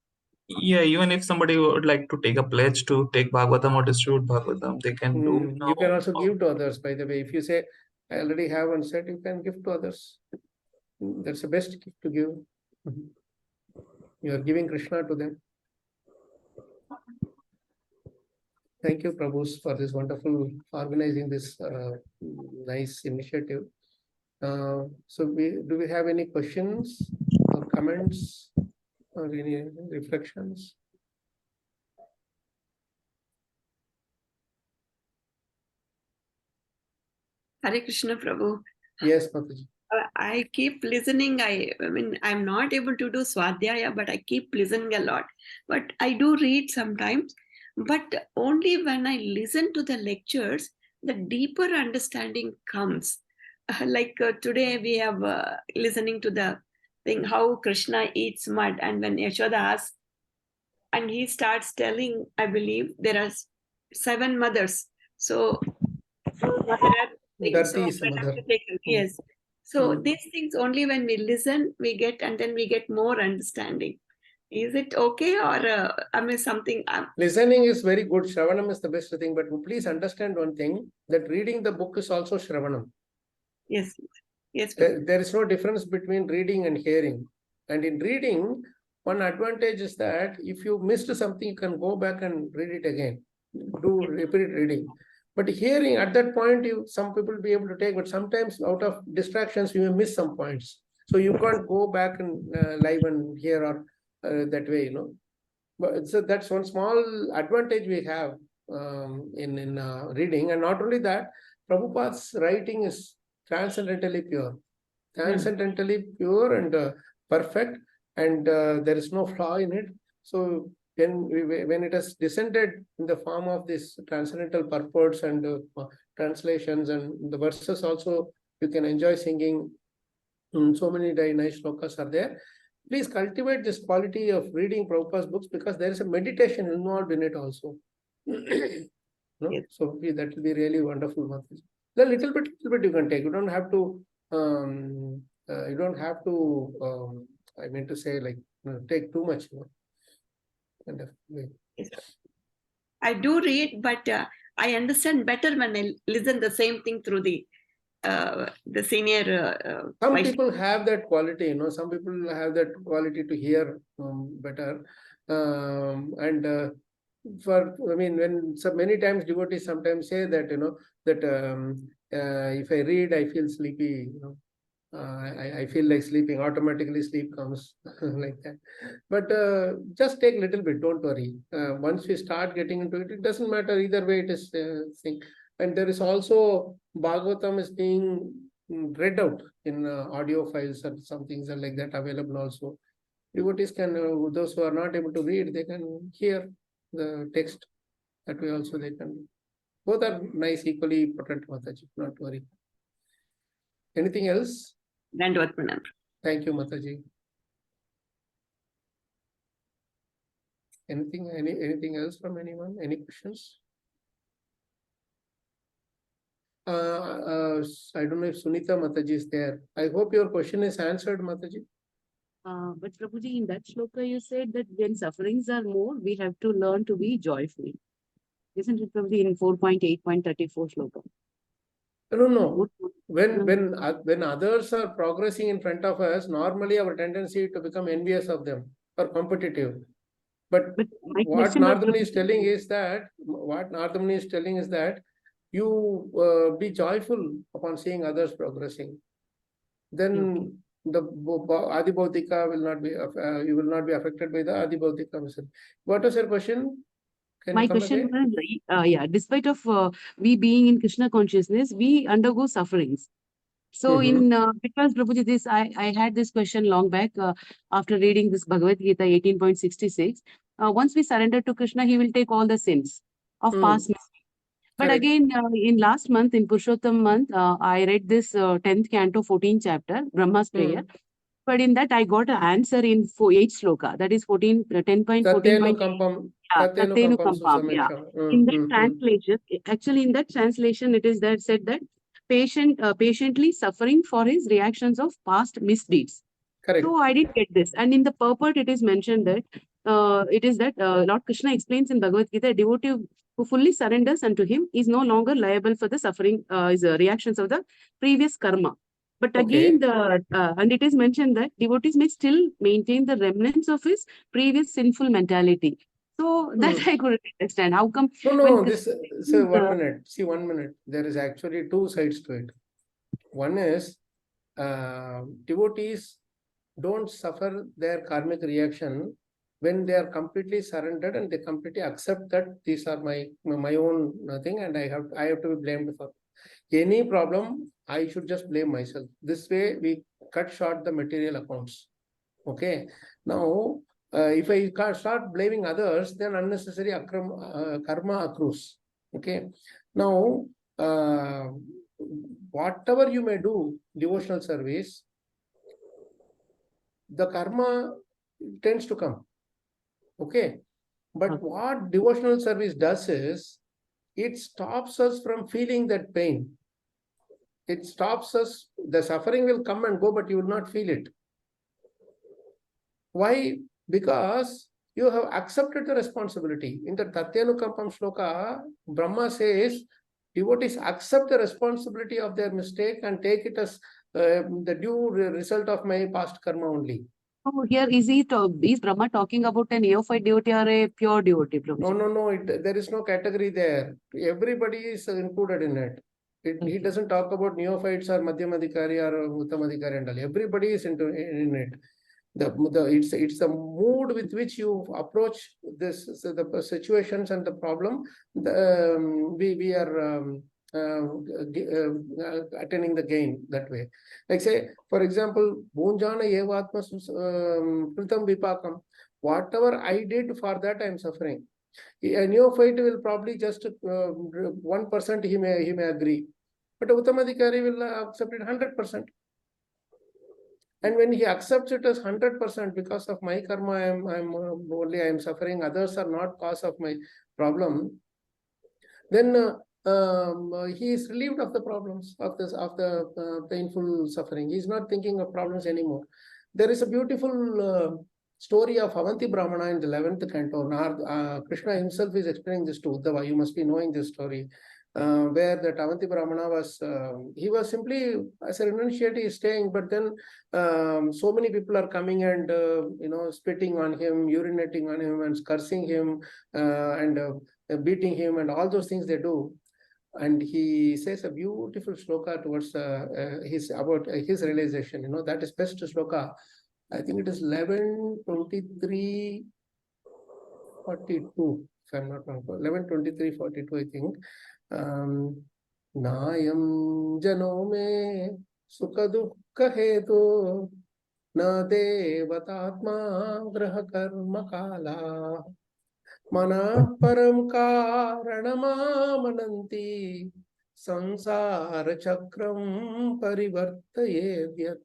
Yeah, even if somebody would like to take a pledge to take Bhagavatam or distribute Bhagavatam, they can do now. You can also give to others, by the way. If you say, I already have one set, you can give to others. That's the best gift to give. You are giving Krishna to them. Thank you, Prabhus, for this wonderful organizing this nice initiative. So do we have any questions or comments or any reflections? Hare Krishna, Prabhu. Yes, Mataji. I keep listening. I mean, I'm not able to do Swadhyaya, but I keep listening a lot. But I do read sometimes, but only when I listen to the lectures, the deeper understanding comes. Today, we have listening to the thing how Krishna eats mud, and when Yashoda asks, and he starts telling, I believe there are 7 mothers. So there are things. So Dharti is a I have mother. to take it. Yes. So these things only when we listen, we get, and then we get more understanding. Is it okay, or I mean something? Listening is very good. Shravanam is the best thing, but please understand one thing, that reading the book is also Shravanam. Yes. Yes. There is no difference between reading and hearing. And in reading, one advantage is that if you missed something, you can go back and read it again. Do repeat reading. But hearing, at that point, some people will be able to take, but sometimes out of distractions, you may miss some points. So you can't go back and live and hear or that way, you know. But so that's one small advantage we have in reading. And not only that, Prabhupada's writing is transcendentally pure. Transcendentally pure and perfect, and there is no flaw in it. So when it has descended in the form of this transcendental purports and translations and the verses also, you can enjoy singing. So many nice shlokas are there. Please cultivate this quality of reading Prabhupada's books, because there is a meditation involved in it also. No? Yes. So that will be really wonderful. A little bit you can take. You don't have to. I mean to say, like, take too much. Yes. I do read, but I understand better when I listen the same thing through the senior. Some people have that quality, you know. Some people have that quality to hear better, when so many times devotees sometimes say that, you know, that if I read, I feel sleepy, you know. I feel like sleeping, automatically sleep comes like that. But just take a little bit, don't worry. Once we start getting into it, it doesn't matter either way it is thing. And there is also Bhagavatam is being read out in audio files and some things are like that available also. Devotees can, those who are not able to read, they can hear the text. That way also they can. Both are nice, equally potent, Mataji, not worry. Anything else? Thank you, Mataji. Anything else from anyone? Any questions? I don't know if Sunita Mataji is there. I hope your question is answered, Mataji. But Prabhuji, in that shloka, you said that when sufferings are more, we have to learn to be joyful. Isn't it, Prabhuji, in 4.8.34 shloka? No. When others are progressing in front of us, normally our tendency to become envious of them or competitive. But what Nardamuni is telling is that you be joyful upon seeing others progressing. Then the Adibhautika will not be, you will not be affected by the Adibhautika. What was your question? My question was, despite of we being in Krishna consciousness, we undergo sufferings. So because Prabhuji, I had this question long back after reading this Bhagavad Gita 18.66. Once we surrender to Krishna, he will take all the sins of past mistakes. But again, in last month, in Purushottam month, I read this 10th canto, 14th chapter, Brahma's prayer. But in that, I got an answer in 8th sloka, that is 10.14. In that translation, actually in that translation, it is that said that patiently suffering for his reactions of past misdeeds. Correct. So I didn't get this. And in the purport, it is mentioned that it is that Lord Krishna explains in Bhagavad Gita, a devotee who fully surrenders unto him is no longer liable for the suffering, reactions of the previous karma. But again, and it is mentioned that devotees may still maintain the remnants of his previous sinful mentality. So that I couldn't understand. How come? No, so 1 minute. See, 1 minute. There is actually two sides to it. One is devotees don't suffer their karmic reaction when they are completely surrendered and they completely accept that these are my own thing and I have to be blamed for any problem. I should just blame myself. This way we cut short the material accounts. Okay. Now, if I start blaming others, then unnecessary karma accrues. Okay. Now, whatever you may do, devotional service, the karma tends to come. Okay. But what devotional service does is, it stops us from feeling that pain. It stops us, the suffering will come and go, but you will not feel it. Why? Because you have accepted the responsibility. In the Tatyanukampam Shloka, Brahma says, devotees accept the responsibility of their mistake and take it as the due result of my past karma only. Oh, here is Brahma talking about a neophyte devotee or a pure devotee? No. There is no category there. Everybody is included in it. He doesn't talk about neophytes or Madhyamadhikari or Uttamadhikari and all. Everybody is in it. It's the mood with which you approach the situations and the problem. We are attaining the gain that way. Like say, for example, Bhunjana Evatma Pritam Vipakam. Whatever I did, for that I am suffering. A neophyte will probably just 1% he may agree, but Uttamadhikari will accept it 100%. And when he accepts it as 100%, because of my karma, I am suffering. Others are not cause of my problem. Then he is relieved of the problems of the painful suffering. He is not thinking of problems anymore. There is a beautiful story of Avanti Brahmana in the 11th canto. Krishna himself is explaining this to Uddhava. You must be knowing this story. Where that Avanti Brahmana was, he was simply as a renunciate, he is staying, but then so many people are coming and spitting on him, urinating on him, and cursing him, and beating him, and all those things they do. And he says a beautiful shloka towards about his realization. That is best shloka. I think it is 11:23:42. If I'm not wrong, 11:23:42. I think. Nayam jano me sukha dukkha hetu na devatatma graha karma kala mana param karanamamananti sansara chakram parivartayevyat.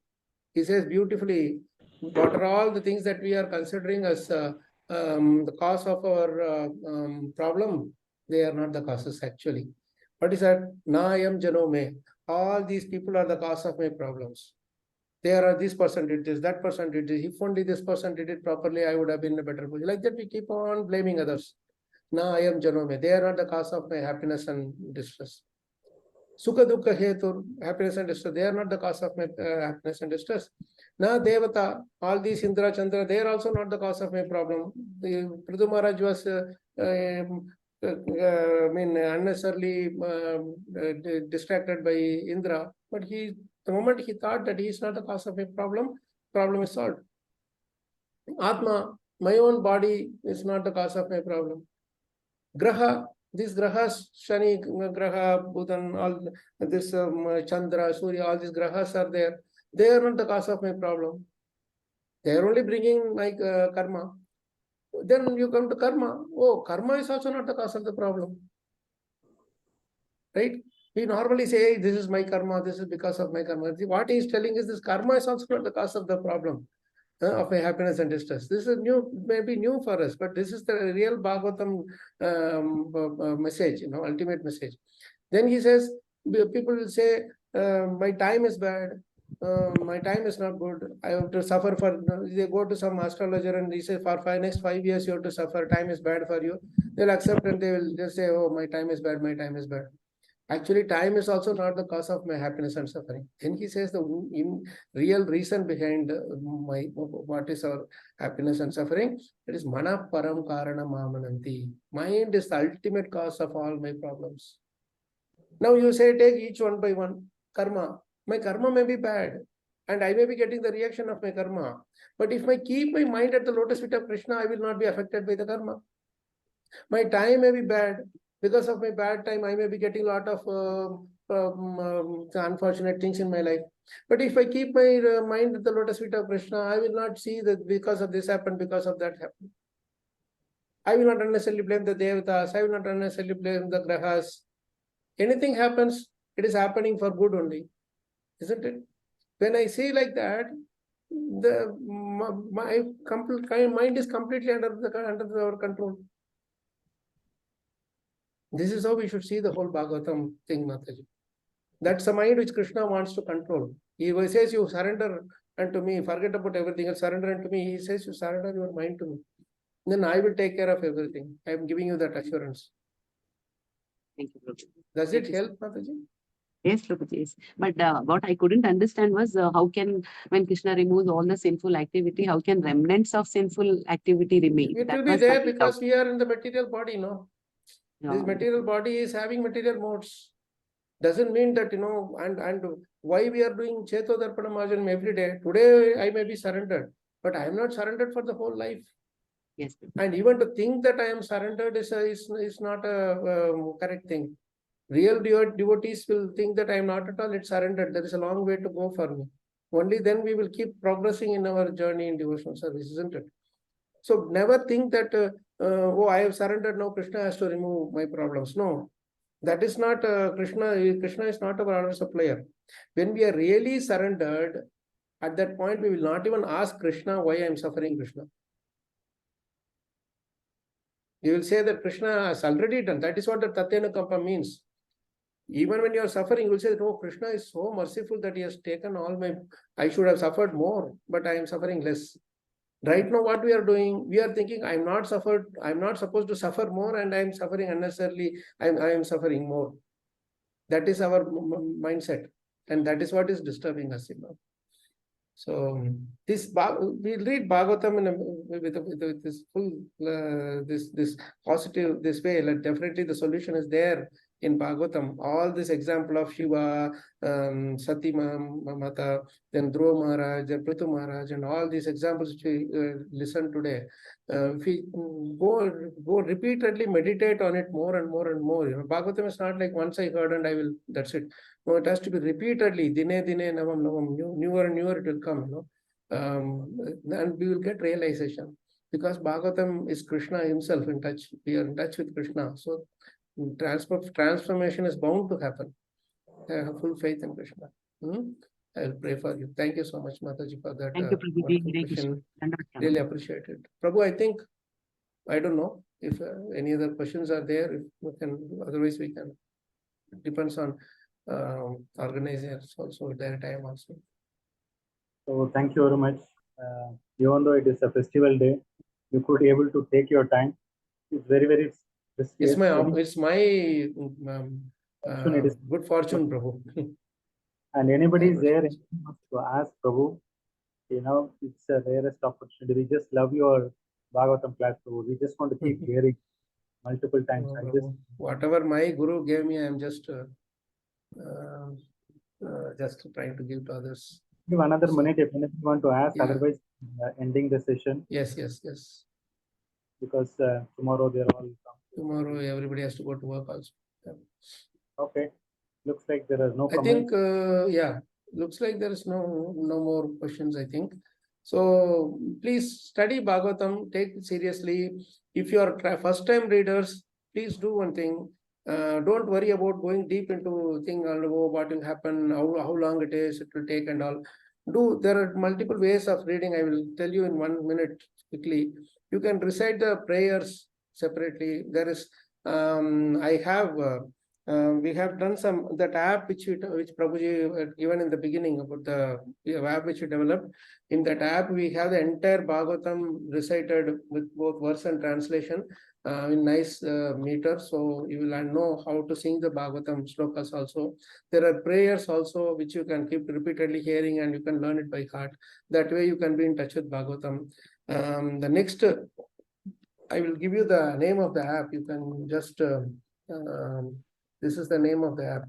He says beautifully, what are all the things that we are considering as the cause of our problem? They are not the causes actually. What is that? Nayam janome. All these people are the cause of my problems. There are this person did this, that person did this. If only this person did it properly, I would have been in a better position. Like that, we keep on blaming others. Nayam janome. They are not the cause of my happiness and distress. Sukha dukkha hetu, happiness and distress, they are not the cause of my happiness and distress. Na devata, all these Indra, Chandra, they are also not the cause of my problem. Prithu Maharaj was unnecessarily distracted by Indra, but the moment he thought that he is not the cause of a problem is solved. Atma, my own body is not the cause of my problem. Graha, these grahas, Shani graha, Buddhan, all this Chandra, Surya, all these grahas are there. They are not the cause of my problem. They are only bringing my karma. Then you come to karma. Oh, karma is also not the cause of the problem. Right? We normally say, hey, this is my karma, this is because of my karma. What he is telling is this karma is also not the cause of the problem of my happiness and distress. This is new, maybe new for us, but this is the real Bhagavatam message, ultimate message. Then he says, people will say, my time is bad, my time is not good. I have to suffer for, they go to some astrologer and he says for next 5 years you have to suffer, time is bad for you. They'll accept and they will just say, oh, my time is bad, my time is bad. Actually, time is also not the cause of my happiness and suffering. Then he says the real reason behind what is our happiness and suffering, it is mana param karana mamananti. Mind is the ultimate cause of all my problems. Now you say take each one by one. Karma. My karma may be bad and I may be getting the reaction of my karma. But if I keep my mind at the lotus feet of Krishna, I will not be affected by the karma. My time may be bad. Because of my bad time, I may be getting a lot of unfortunate things in my life. But if I keep my mind at the lotus feet of Krishna, I will not see that because of this happened, because of that happened. I will not unnecessarily blame the devatas. I will not unnecessarily blame the grahas. Anything happens, it is happening for good only, isn't it? When I see like that, my mind is completely under our control. This is how we should see the whole Bhagavatam thing, Mataji. That's the mind which Krishna wants to control. He says, you surrender unto me, forget about everything else, surrender unto me. He says, you surrender your mind to me. Then I will take care of everything. I am giving you that assurance. Thank you, Prabhu. Does Thank it you, help, Mataji? Yes, Prabhuji, yes. But what I couldn't understand was how can, when Krishna removes all the sinful activity, how can remnants of sinful activity remain? It That will be was there my because doubt. we are in the material body, no? This Yeah. material body is having material modes. Doesn't mean that, and why we are doing Cheto Darpana Marjanam every day. Today I may be surrendered, but I am not surrendered for the whole life. Yes. And even to think that I am surrendered is not a correct thing. Real devotees will think that I am not at all surrendered. There is a long way to go for me. Only then we will keep progressing in our journey in devotional service, isn't it? So never think that, oh, I have surrendered, now Krishna has to remove my problems. No, that is not Krishna. Krishna is not our order supplier. When we are really surrendered, at that point, we will not even ask Krishna why I am suffering, Krishna. You will say that Krishna has already done. That is what the Tatyana Kampa means. Even when you are suffering, you will say, oh, Krishna is so merciful that he has taken all my, I should have suffered more, but I am suffering less. Right now, what we are doing, we are thinking, I'm not supposed to suffer more and I'm suffering unnecessarily, I am suffering more. That is our mindset. And that is what is disturbing us. So we'll read Bhagavatam with this full, this positive, this way. Like definitely the solution is there in Bhagavatam. All this example of Shiva, Sati Mata, then Dhruva Maharaj, then Prithu Maharaj, and all these examples which we listen today. If we go repeatedly meditate on it more and more and more. Bhagavatam is not like once I heard and I will, that's it. No, it has to be repeatedly, dine, navam, newer and newer it will come, and we will get realization. Because Bhagavatam is Krishna himself in touch. We are in touch with Krishna. So transformation is bound to happen. I have full faith in Krishna. I will pray for you. Thank you so much, Mataji, for that. Thank you, Prabhuji. Question. Really appreciate it. Prabhu, I think, I don't know if any other questions are there. If we can, otherwise we can. It depends on organizers also, their time also. So thank you very much. Even though it is a festival day, you could be able to take your time. It's very, very It's my good fortune, Prabhu. And anybody is there to ask Prabhu, it's a rarest opportunity. We just love your Bhagavatam class, Prabhu. We just want to keep hearing multiple times. Whatever my guru gave me, I am just trying to give to others. Give another minute if anything you want to ask. Yeah. Otherwise, ending the session. Yes. Because tomorrow they're all. Tomorrow everybody has to go to work also. Yeah. Okay. Looks like there are no comments. I think, looks like there is no more questions, I think. So please study Bhagavatam, take it seriously. If you are first time readers, please do one thing. Don't worry about going deep into thing, what will happen, how long it will take and all. There are multiple ways of reading. I will tell you in 1 minute quickly. You can recite the prayers separately. There is, I have We have done that app which Prabhuji had given in the beginning about the app which we developed. In that app, we have the entire Bhagavatam recited with both verse and translation in nice meter. So you will know how to sing the Bhagavatam slokas also. There are prayers also which you can keep repeatedly hearing and you can learn it by heart. That way you can be in touch with Bhagavatam. The next, I will give you the name of the app. You can just this is the name of the app.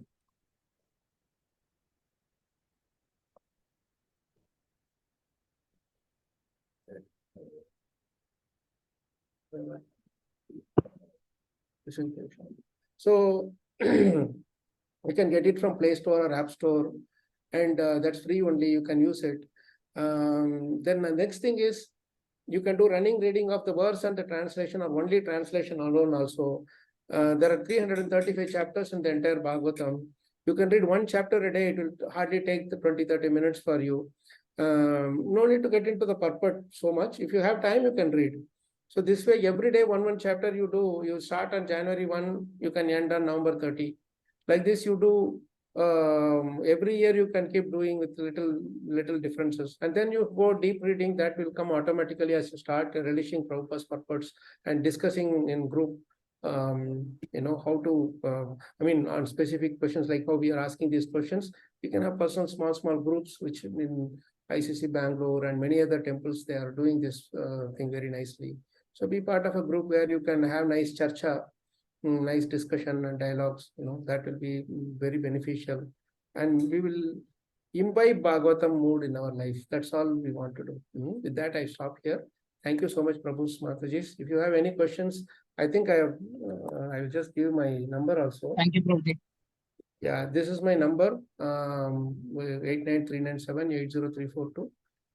So you can get it from Play Store or App Store, and that's free only. You can use it. Then the next thing is you can do running reading of the verse and the translation, or only translation alone also. There are 335 chapters in the entire Bhagavatam. You can read one chapter a day. It will hardly take the 20-30 minutes for you. No need to get into the purport so much. If you have time, you can read. So this way, every day, one chapter you do. You start on January 1, you can end on November 30. Like this, you do every year. You can keep doing with little differences, and then you go deep reading. That will come automatically as you start relishing Prabhupada's purports and discussing in group. How to, on specific questions like how we are asking these questions, we can have personal small groups, which in ICC Bangalore and many other temples, they are doing this thing very nicely. So be part of a group where you can have nice charcha, nice discussion and dialogues, that will be very beneficial. And we will imbibe Bhagavatam mood in our life. That's all we want to do. With that, I stop here. Thank you so much, Prabhu Matajis. If you have any questions, I think I will just give my number also. Thank you, Prabhuji. Yeah, this is my number, 89397-80342.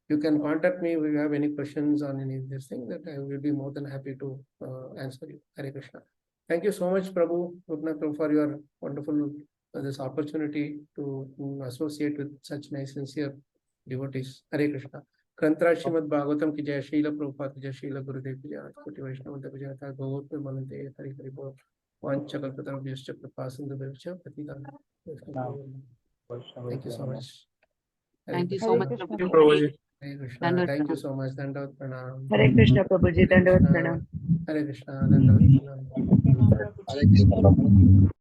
You can contact me if you have any questions on any of this thing, that I will be more than happy to answer you. Hare Krishna. Thank you so much, Prabhu, for your wonderful this opportunity to associate with such nice, sincere devotees. Hare Krishna. Krantra Srimad Bhagavatam ki jai, Srila Prabhupada ki jai, Srila Gurudev ki jai, Koti Vaishnava ki jai, Bhagavat Manante, Hari Hari Bol, Vanchakalpatar Vyascha Prapasinda Devcha, Patidan. Thank you so much. Thank you so much, Krishna. Prabhuji. Hare Krishna. Dandavat Thank you pranam. so much. Dandavat pranam. Hare Krishna, Prabhuji. Dandavat pranam. Hare Krishna. Dandavat pranam. Hare Krishna.